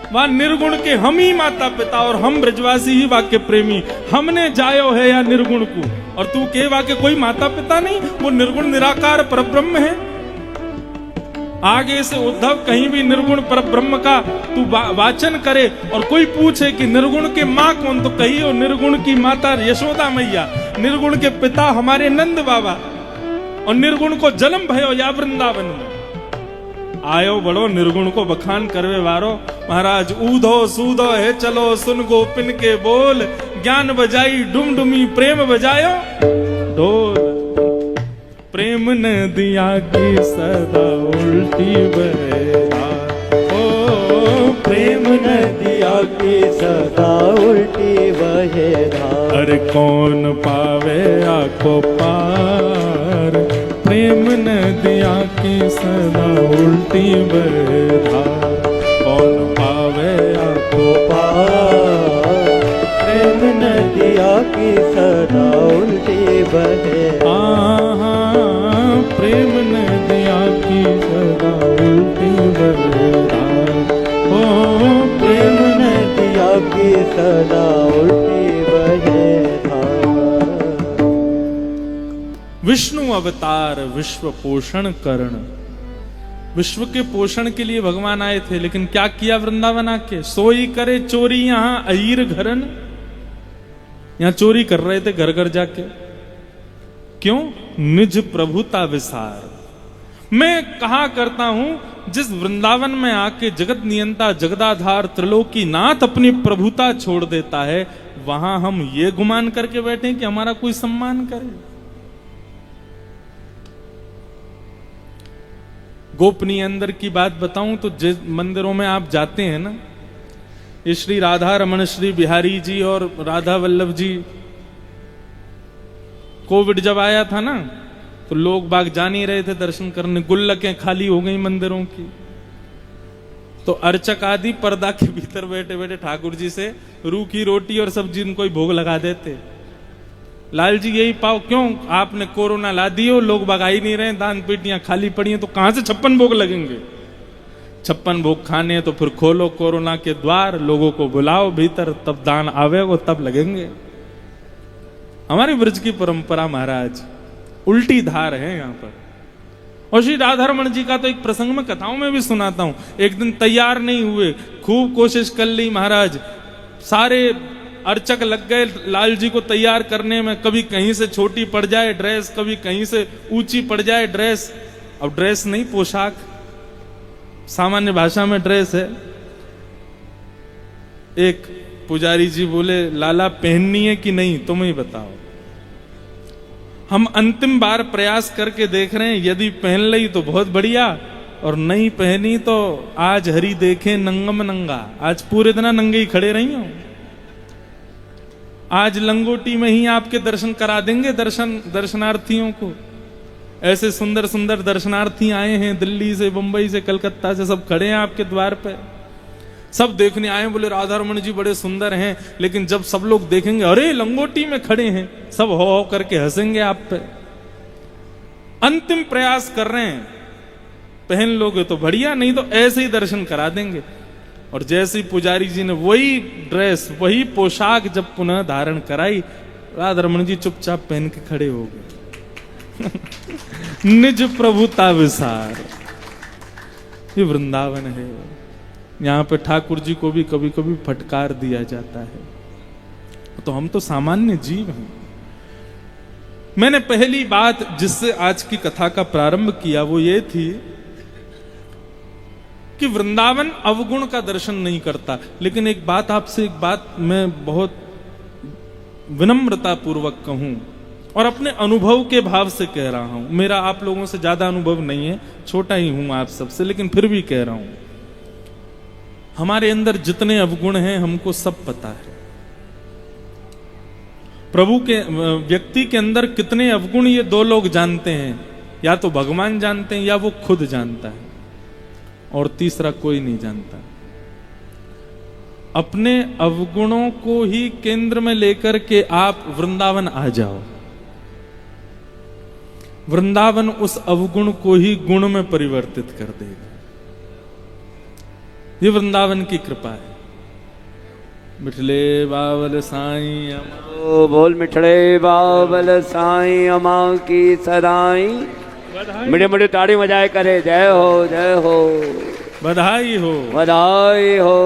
वहां निर्गुण के हम ही माता पिता, और हम ब्रजवासी ही वाक्य प्रेमी, हमने जायो है या निर्गुण को। और तू के वाक्य कोई माता पिता नहीं, वो निर्गुण निराकार परब्रह्म है। आगे से उद्धव कहीं भी निर्गुण परब्रह्म का तू वाचन करे और कोई पूछे कि निर्गुण के माँ कौन, तो कहियो निर्गुण की माता यशोदा मैया, निर्गुण के पिता हमारे नंद बाबा, और निर्गुण को जन्म भयो या वृंदावन में। आयो बड़ो निर्गुण को बखान करवे वारो, महाराज ऊधो सूधो है चलो सुन गोपिन के बोल, ज्ञान बजाई डुमडुमी प्रेम बजायो ढोल, प्रेम न दिया की सदा उल्टी बहधार, ओ प्रेम न दिया की सदा उल्टी बहधार। अरे कौन पावे आको पार, प्रेम न दिया की सदा उल्टी बहधार, कौन पावे आको पार, प्रेम न दिया की सदा उल्टी बहधार, प्रेम न दिया की सदा उल्टी बहधार, ओ प्रेम न दिया की सदा उल्टी बहधार। विष्णु अवतार विश्व पोषण करण, विश्व के पोषण के लिए भगवान आए थे, लेकिन क्या किया वृंदावन आके? सोई करे चोरी यहां अहीर घरन, यहां चोरी कर रहे थे घर घर जाके। क्यों? निज प्रभुता विसार। मैं कहा करता हूं, जिस वृंदावन में आके जगत नियंता जगदाधार त्रिलोकी नाथ अपनी प्रभुता छोड़ देता है, वहां हम ये गुमान करके बैठे कि हमारा कोई सम्मान करे। गोपनीय अंदर की बात बताऊं तो जिस मंदिरों में आप जाते हैं ना, ये श्री राधा रमन श्री बिहारी जी और राधा वल्लभ जी, कोविड जब आया था ना, तो लोग बाग जा नहीं रहे थे दर्शन करने, गुल्लकें खाली हो गई मंदिरों की। तो अर्चक आदि पर्दा के भीतर बैठे बैठे ठाकुर जी से रूखी रोटी और सब्जी उनको ही भोग लगा देते। लाल जी यही पाओ, क्यों आपने कोरोना ला दियो, लोग बाग आ ही नहीं रहे, दान पेटियां खाली पड़ी हैं, तो कहां से 56 भोग लगेंगे? 56 भोग खाने तो फिर खोलो कोरोना के द्वार, लोगों को बुलाओ भीतर, तब दान आवेगो तब लगेंगे। हमारी ब्रज की परंपरा महाराज उल्टी धार है यहाँ पर। और श्री राधारमण जी का तो एक प्रसंग में कथाओं में भी सुनाता हूं। एक दिन तैयार नहीं हुए, खूब कोशिश कर ली महाराज, सारे अर्चक लग गए लाल जी को तैयार करने में, कभी कहीं से छोटी पड़ जाए ड्रेस, कभी कहीं से ऊंची पड़ जाए ड्रेस। अब ड्रेस नहीं, पोशाक, सामान्य भाषा में ड्रेस है। एक पुजारी जी बोले, लाला पहननी है कि नहीं, तुम ही बताओ। हम अंतिम बार प्रयास करके देख रहे हैं, यदि पहन ली तो बहुत बढ़िया, और नहीं पहनी तो आज हरि देखे नंगम नंगा। आज पूरे दिन नंगे ही खड़े रही हूं। आज लंगोटी में ही आपके दर्शन करा देंगे दर्शनार्थियों को। ऐसे सुंदर सुंदर दर्शनार्थी आए हैं दिल्ली से, मुंबई से, कलकत्ता से, सब खड़े हैं आपके द्वार पे, सब देखने आए। बोले राधा रमन जी बड़े सुंदर हैं, लेकिन जब सब लोग देखेंगे अरे लंगोटी में खड़े हैं, सब हो करके हंसेंगे आप पे। अंतिम प्रयास कर रहे हैं, पहन लोगे तो बढ़िया, नहीं तो ऐसे ही दर्शन करा देंगे। और जैसे ही पुजारी जी ने वही ड्रेस, वही पोशाक जब पुनः धारण कराई, राधा रमन जी चुपचाप पहन के खड़े हो गए। निज प्रभुता विसार, ये वृंदावन है। यहां पे ठाकुर जी को भी कभी कभी फटकार दिया जाता है, तो हम तो सामान्य जीव हैं। मैंने पहली बात जिससे आज की कथा का प्रारंभ किया वो ये थी कि वृंदावन अवगुण का दर्शन नहीं करता। लेकिन एक बात मैं बहुत विनम्रता पूर्वक कहूं और अपने अनुभव के भाव से कह रहा हूं। मेरा आप लोगों से ज्यादा अनुभव नहीं है, छोटा ही हूं आप सबसे, लेकिन फिर भी कह रहा हूं, हमारे अंदर जितने अवगुण हैं हमको सब पता है। प्रभु के व्यक्ति के अंदर कितने अवगुण, ये दो लोग जानते हैं, या तो भगवान जानते हैं या वो खुद जानता है, और तीसरा कोई नहीं जानता। अपने अवगुणों को ही केंद्र में लेकर के आप वृंदावन आ जाओ। वृंदावन उस अवगुण को ही गुण में परिवर्तित कर देगा। ये वृंदावन की कृपा है। मिठले बावल साईं ओ बोल मिठड़े बावल साईं अमा की सदाई। मिठे मिठे ताड़ी बजाए करे जय हो जय हो, बधाई हो बधाई हो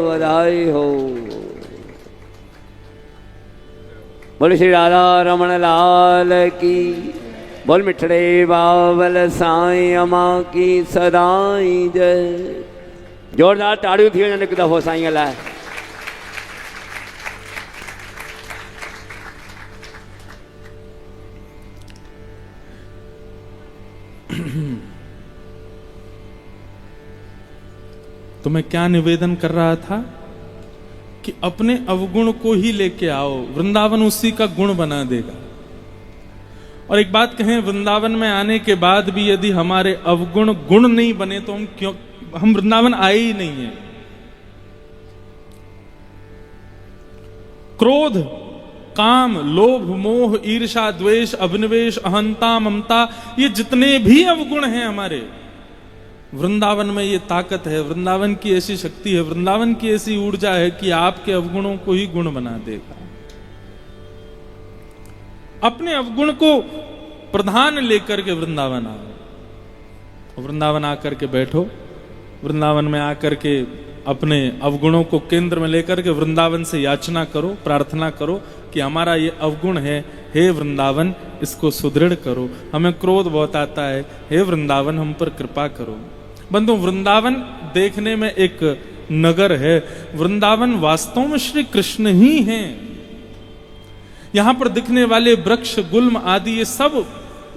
बधाई हो। बोल श्री राधा रमन लाल की, बोल मिठड़े बावल साईं अमा की सदाई जय। जोरदार ताड़ियूं थी वञनि हिकु दफ़ो साईं लाइ। तो मैं क्या निवेदन कर रहा था कि अपने अवगुण को ही लेके आओ, वृंदावन उसी का गुण बना देगा। और एक बात कहें, वृंदावन में आने के बाद भी यदि हमारे अवगुण गुण नहीं बने तो हम वृंदावन आए ही नहीं है। क्रोध, काम, लोभ, मोह, ईर्ष्या, द्वेष, अभिनिवेश, अहंता, ममता, ये जितने भी अवगुण हैं हमारे, वृंदावन में ये ताकत है, वृंदावन की ऐसी शक्ति है, वृंदावन की ऐसी ऊर्जा है कि आपके अवगुणों को ही गुण बना देगा। अपने अवगुण को प्रधान लेकर के वृंदावन आओ, वृंदावन आकर के बैठो, वृंदावन में आकर के अपने अवगुणों को केंद्र में लेकर के वृंदावन से याचना करो, प्रार्थना करो कि हमारा ये अवगुण है, हे वृंदावन इसको सुदृढ़ करो। हमें क्रोध बहुत आता है, हे वृंदावन हम पर कृपा करो। बंधु, वृंदावन देखने में एक नगर है, वृंदावन वास्तव में श्री कृष्ण ही हैं। यहां पर दिखने वाले वृक्ष, गुल्म आदि, ये सब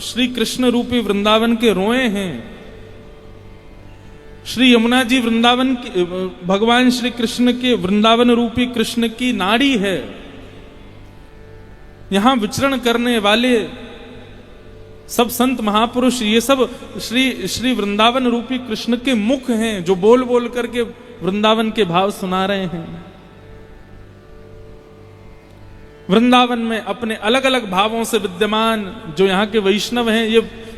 श्री कृष्ण रूपी वृंदावन के रोए हैं। श्री यमुना जी वृंदावन की, भगवान श्री कृष्ण के वृंदावन रूपी कृष्ण की नाड़ी है। यहां विचरण करने वाले सब संत महापुरुष, ये सब श्री वृंदावन रूपी कृष्ण के मुख हैं, जो बोल बोल करके वृंदावन के भाव सुना रहे हैं। वृंदावन में अपने अलग अलग भावों से विद्यमान जो यहाँ के वैष्णव हैं,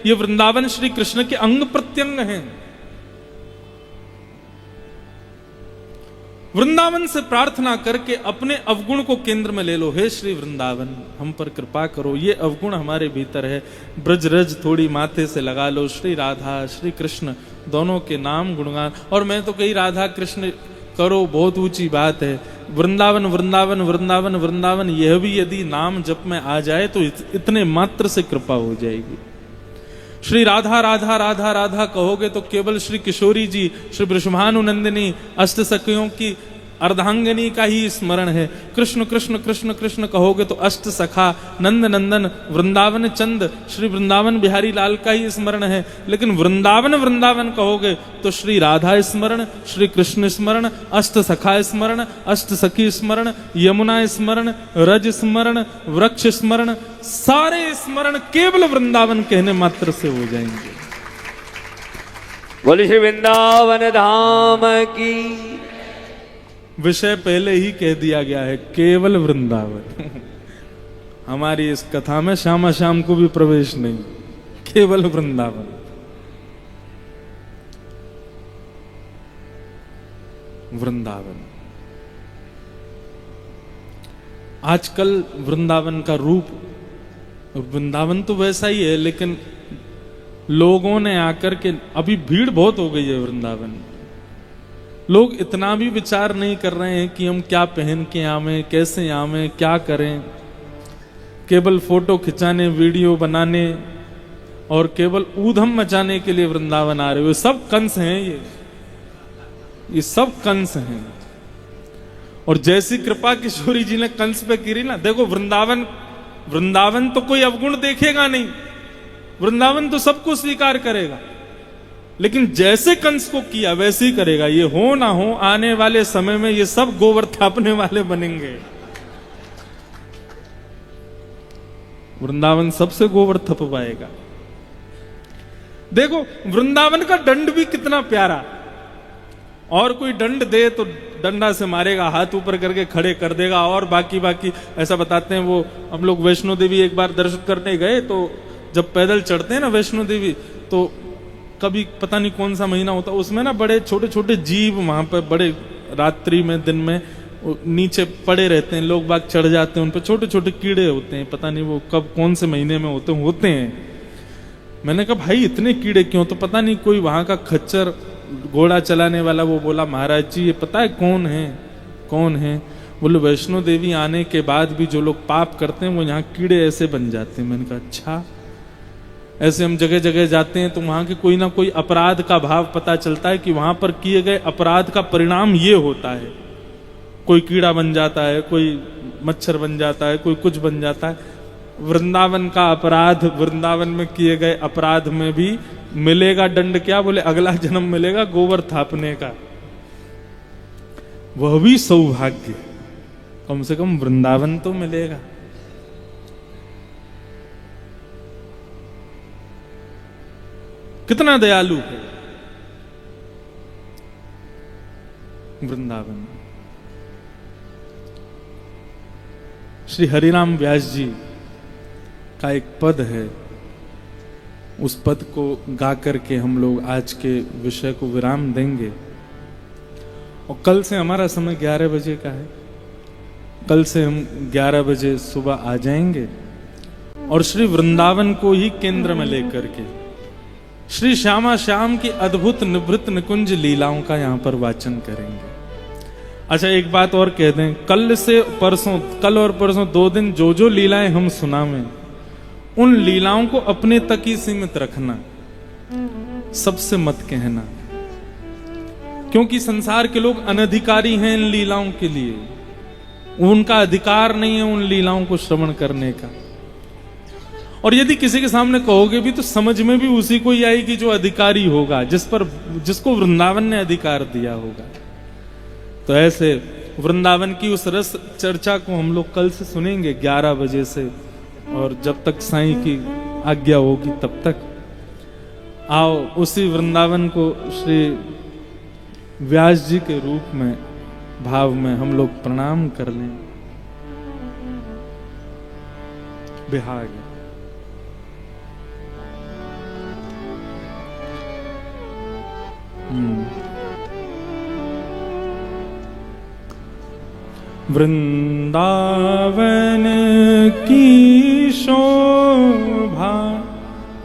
ये वृंदावन श्री कृष्ण के अंग प्रत्यंग हैं। वृंदावन से प्रार्थना करके अपने अवगुण को केंद्र में ले लो। हे श्री वृंदावन हम पर कृपा करो, ये अवगुण हमारे भीतर है। ब्रज रज थोड़ी माथे से लगा लो, श्री राधा श्री कृष्ण दोनों के नाम गुणगान। और मैं तो कहीं राधा कृष्ण करो, बहुत ऊंची बात है। वृंदावन वृंदावन वृंदावन वृंदावन, यह भी यदि नाम जप में आ जाए तो इतने मात्र से कृपा हो जाएगी। श्री राधा राधा राधा राधा कहोगे तो केवल श्री किशोरी जी, श्री वृषभानुनंदिनी अष्ट सखियों की अर्धांगिनी का ही स्मरण है। कृष्ण कृष्ण कृष्ण कृष्ण कहोगे तो अष्ट सखा नंद नंदन वृंदावन चंद श्री वृंदावन बिहारी लाल का ही स्मरण है। लेकिन वृंदावन वृंदावन कहोगे तो श्री राधा स्मरण, श्री कृष्ण स्मरण, अष्ट सखा स्मरण, अष्ट सखी स्मरण, यमुना स्मरण, रज स्मरण, वृक्ष स्मरण, सारे स्मरण केवल वृंदावन कहने मात्र से हो जाएंगे। बोले श्री वृंदावन धाम की। विषय पहले ही कह दिया गया है, केवल वृंदावन। हमारी इस कथा में श्यामा श्याम को भी प्रवेश नहीं, केवल वृंदावन। वृंदावन आजकल वृंदावन का रूप, वृंदावन तो वैसा ही है, लेकिन लोगों ने आकर के, अभी भीड़ बहुत हो गई है वृंदावन। लोग इतना भी विचार नहीं कर रहे हैं कि हम क्या पहन के आवें, कैसे आवें, क्या करें। केवल फोटो खिंचाने, वीडियो बनाने और केवल ऊधम मचाने के लिए वृंदावन आ रहे हो। सब कंस हैं, ये सब कंस हैं। और जैसी कृपा किशोरी जी ने कंस पे की ना, देखो वृंदावन तो कोई अवगुण देखेगा नहीं, वृंदावन तो सबको स्वीकार करेगा। लेकिन जैसे कंस को किया वैसे ही करेगा। ये हो ना हो, आने वाले समय में ये सब गोबर थापने वाले बनेंगे। वृंदावन सबसे गोबर थपवाएगा। देखो वृंदावन का दंड भी कितना प्यारा। और कोई दंड दे तो डंडा से मारेगा, हाथ ऊपर करके खड़े कर देगा, और बाकी ऐसा बताते हैं। वो हम लोग वैष्णो देवी एक बार दर्शन करने गए, तो जब पैदल चढ़ते हैं ना वैष्णो देवी, तो कभी पता नहीं कौन सा महीना होता, उसमें ना बड़े छोटे छोटे जीव वहां पर, बड़े रात्रि में दिन में नीचे पड़े रहते हैं। लोग बाग चढ़ जाते हैं, उन पर छोटे छोटे कीड़े होते हैं, पता नहीं वो कब कौन से महीने में होते हैं। मैंने कहा भाई इतने कीड़े क्यों? तो पता नहीं कोई वहां का खच्चर घोड़ा चलाने वाला, वो बोला महाराज जी ये पता है कौन है? बोले वैष्णो देवी आने के बाद भी जो लोग पाप करते हैं वो यहाँ कीड़े ऐसे बन जाते हैं। मैंने कहा अच्छा। ऐसे हम जगह जगह जाते हैं तो वहां के कोई ना कोई अपराध का भाव पता चलता है कि वहां पर किए गए अपराध का परिणाम ये होता है। कोई कीड़ा बन जाता है, कोई मच्छर बन जाता है, कोई कुछ बन जाता है। वृंदावन का अपराध, वृंदावन में किए गए अपराध में भी मिलेगा दंड। क्या बोले? अगला जन्म मिलेगा गोबर थापने का। वह भी सौभाग्य, कम से कम वृंदावन तो मिलेगा। कितना दयालु है वृंदावन। श्री हरिराम व्यास जी का एक पद है, उस पद को गा करके हम लोग आज के विषय को विराम देंगे। और कल से हमारा समय 11 बजे का है। कल से हम 11 बजे सुबह आ जाएंगे और श्री वृंदावन को ही केंद्र में लेकर के श्री श्यामा श्याम की अद्भुत निभृत निकुंज लीलाओं का यहाँ पर वाचन करेंगे। अच्छा एक बात और कह दें, कल और परसों 2 दिन जो लीलाएं हम सुनावें, उन लीलाओं को अपने तक ही सीमित रखना, सबसे मत कहना। क्योंकि संसार के लोग अनधिकारी हैं इन लीलाओं के लिए, उनका अधिकार नहीं है उन लीलाओं को श्रवण करने का। और यदि किसी के सामने कहोगे भी तो समझ में भी उसी को ही आएगी जो अधिकारी होगा, जिसको वृंदावन ने अधिकार दिया होगा। तो ऐसे वृंदावन की उस रस चर्चा को हम लोग कल से सुनेंगे 11 बजे से, और जब तक साईं की आज्ञा होगी तब तक। आओ उसी वृंदावन को श्री व्यास जी के रूप में, भाव में हम लोग प्रणाम कर लें। बिहाग वृंदावन की शोभा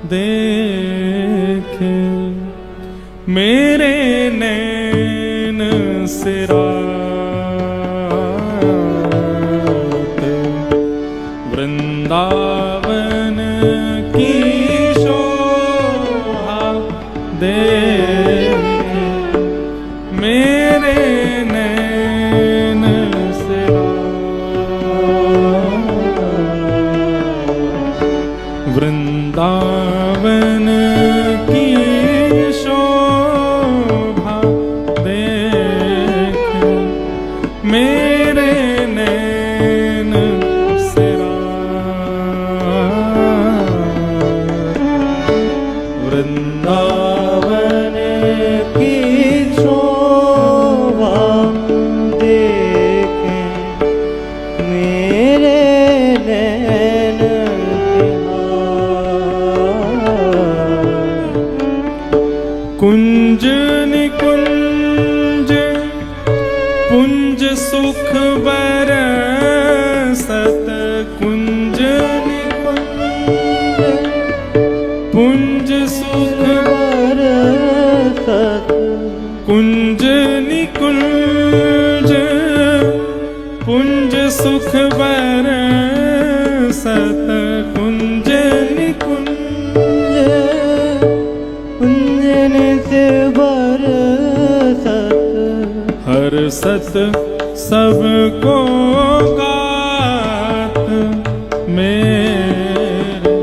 देखे मेरे नैन सिरा वृंदावन की शोभा देख मेरे नैन सिरा। वृंदावन की शोभा देखे मेरे नैन कुंज निकुंज पुंज सुख बरसत। कुंज निकुंज पुंज सुख बरसत। कुंज निकुंज पुंज सुख बरसत। कुंज निकुंज कुंजन से बरसत। हर सत सबको गात मेरे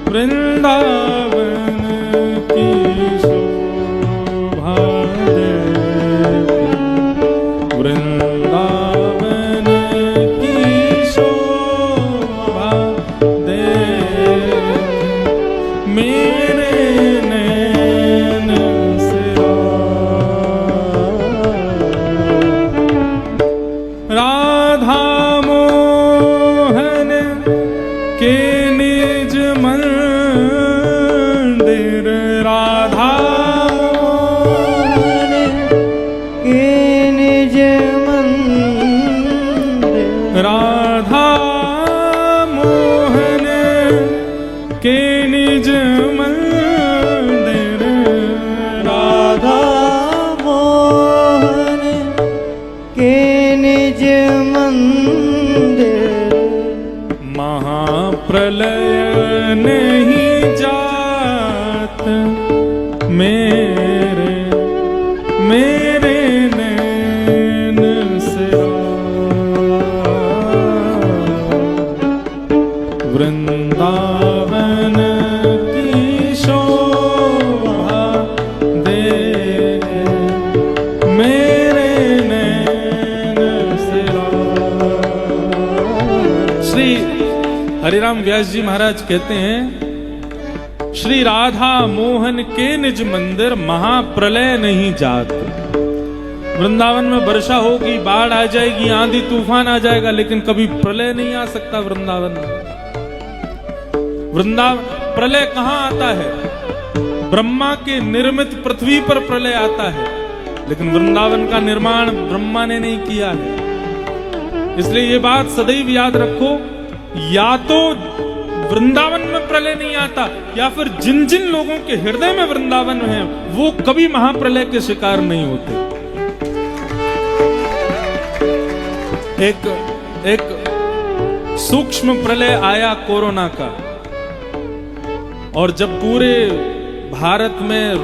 वृंदावन की शोभा देख। वृंदावन की शोभा देख मेरे नैन सिरा। राधा मोहन के निज मंदिर। राधा मोहन के निज मंदिर। राधा मोहन के निज मंदिर। राधा मोहन के निज मंदिर। महाप्रलय नहीं जात मेरे मेरे नैन सिरा। वृंदावन की शोभा देख मेरे नैन सिरा। श्री हरिराम व्यास जी महाराज कहते हैं, श्री राधा मोहन के निज मंदिर महाप्रलय नहीं जात। वृंदावन में वर्षा होगी, बाढ़ आ जाएगी, आंधी तूफान आ जाएगा, लेकिन कभी प्रलय नहीं आ सकता वृंदावन में। वृंदावन प्रलय कहां आता है? ब्रह्मा के निर्मित पृथ्वी पर प्रलय आता है, लेकिन वृंदावन का निर्माण ब्रह्मा ने नहीं किया है। इसलिए ये बात सदैव याद रखो, या तो वृंदावन में प्रलय नहीं आता, या फिर जिन जिन लोगों के हृदय में वृंदावन है वो कभी महाप्रलय के शिकार नहीं होते। एक सूक्ष्म प्रलय आया कोरोना का, और जब पूरे भारत में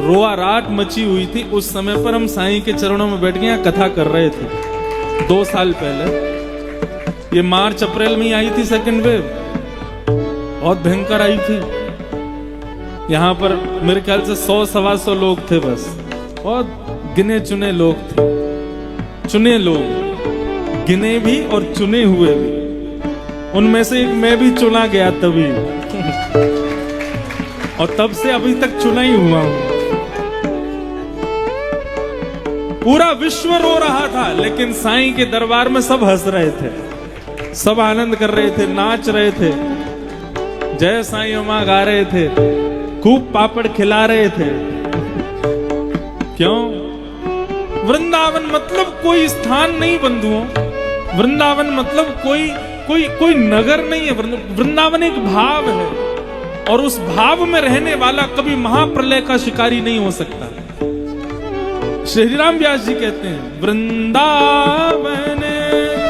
रोआ राट मची हुई थी, उस समय पर हम साईं के चरणों में बैठ के यहाँ कथा कर रहे थे 2 साल पहले। ये मार्च अप्रैल में ही आई थी सेकंड वेव, बहुत भयंकर आई थी। यहाँ पर मेरे ख्याल से 100-125 लोग थे बस, बहुत गिने चुने लोग थे। चुने लोग, गिने भी और चुने हुए भी, उनमें से एक मैं भी चुना गया तभी और तब से अभी तक चुना ही हुआ हूं। पूरा विश्व रो रहा था, लेकिन साईं के दरबार में सब हंस रहे थे, सब आनंद कर रहे थे, नाच रहे थे, जय साईं अम्मा गा रहे थे, खूब पापड़ खिला रहे थे। क्यों? वृंदावन मतलब कोई स्थान नहीं बंधुओं, वृंदावन मतलब कोई नगर नहीं है। वृंदावन एक भाव है, और उस भाव में रहने वाला कभी महाप्रलय का शिकारी नहीं हो सकता। श्री राम व्यास जी कहते हैं, वृंदावन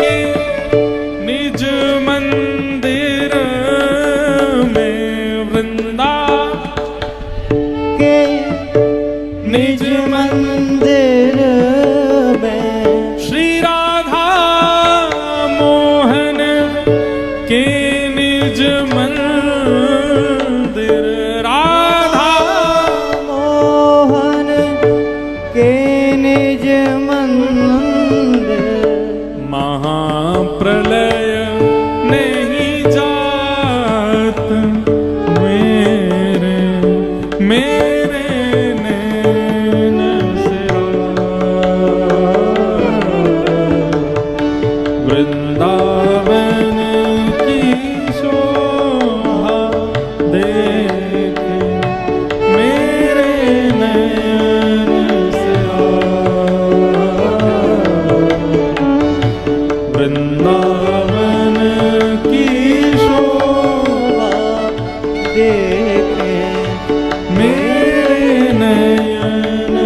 के निज मंदिर में, वृंदा के निज मंदिर में, श्री राधा मोहन के निज मंदिर मेरे नैन से वृंदावन की शोभा देखे, मेरे नैन से वृंदावन की शोभा देखे मेरे नयन,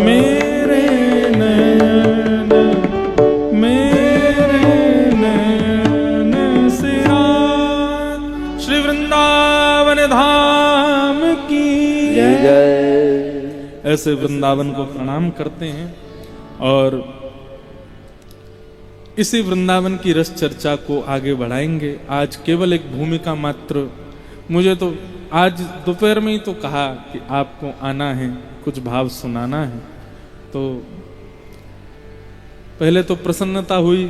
मेरे नयन, मेरे नयन से रात। श्री वृंदावन धाम की जय। ऐसे वृंदावन को प्रणाम करते हैं और इसी वृंदावन की रस चर्चा को आगे बढ़ाएंगे। आज केवल एक भूमिका मात्र, मुझे तो आज दोपहर में ही तो कहा कि आपको आना है, कुछ भाव सुनाना है, तो पहले तो प्रसन्नता हुई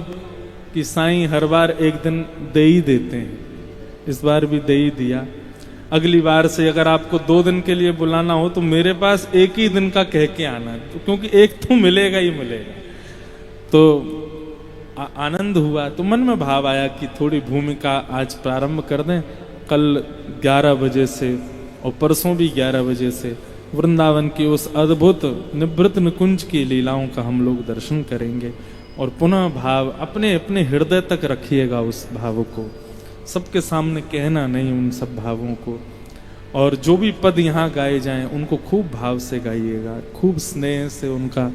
कि साईं हर बार एक दिन दे ही देते हैं, इस बार भी दे ही दिया। अगली बार से अगर आपको 2 दिन के लिए बुलाना हो तो मेरे पास एक ही दिन का कह के आना, तो क्योंकि एक तो मिलेगा ही मिलेगा। तो आनंद हुआ, तो मन में भाव आया कि थोड़ी भूमिका आज प्रारंभ कर दें। कल 11 बजे से और परसों भी 11 बजे से वृंदावन की उस अद्भुत निवृत्त निकुंज की लीलाओं का हम लोग दर्शन करेंगे और पुनः भाव अपने अपने हृदय तक रखिएगा। उस भाव को सबके सामने कहना नहीं, उन सब भावों को। और जो भी पद यहाँ गाए जाएं उनको खूब भाव से गाइएगा, खूब स्नेह से उनका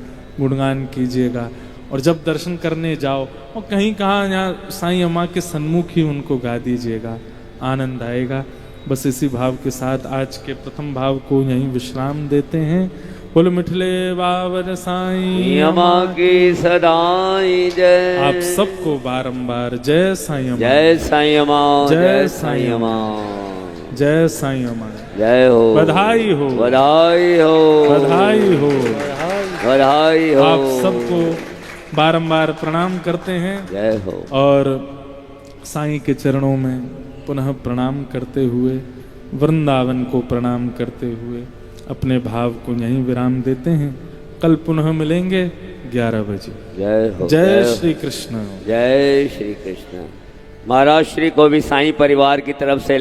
गुणगान कीजिएगा। और जब दर्शन करने जाओ और कहीं कहाँ यहाँ साईं अम्मा के सन्मुख ही उनको गा दीजिएगा, आनंद आएगा। बस इसी भाव के साथ आज के प्रथम भाव को यहीं विश्राम देते हैं। बोल मिठले बाबर साईं अम्मा की सदाई जय। आप सबको बारंबार जय साईं अम्मा, जय साईं अम्मा, जय साईं अम्मा, जय साईं अम्मा। जय हो, बधाई हो, बधाई हो, बधाई हो, बधाई हो। आप सबको बारंबार प्रणाम करते हैं जय हो। और साईं के चरणों में पुनः प्रणाम करते हुए, वृंदावन को प्रणाम करते हुए अपने भाव को यहीं विराम देते हैं। कल पुनः मिलेंगे 11 बजे। जय हो, जय श्री कृष्ण, जय श्री कृष्ण। महाराज श्री को भी साईं परिवार की तरफ से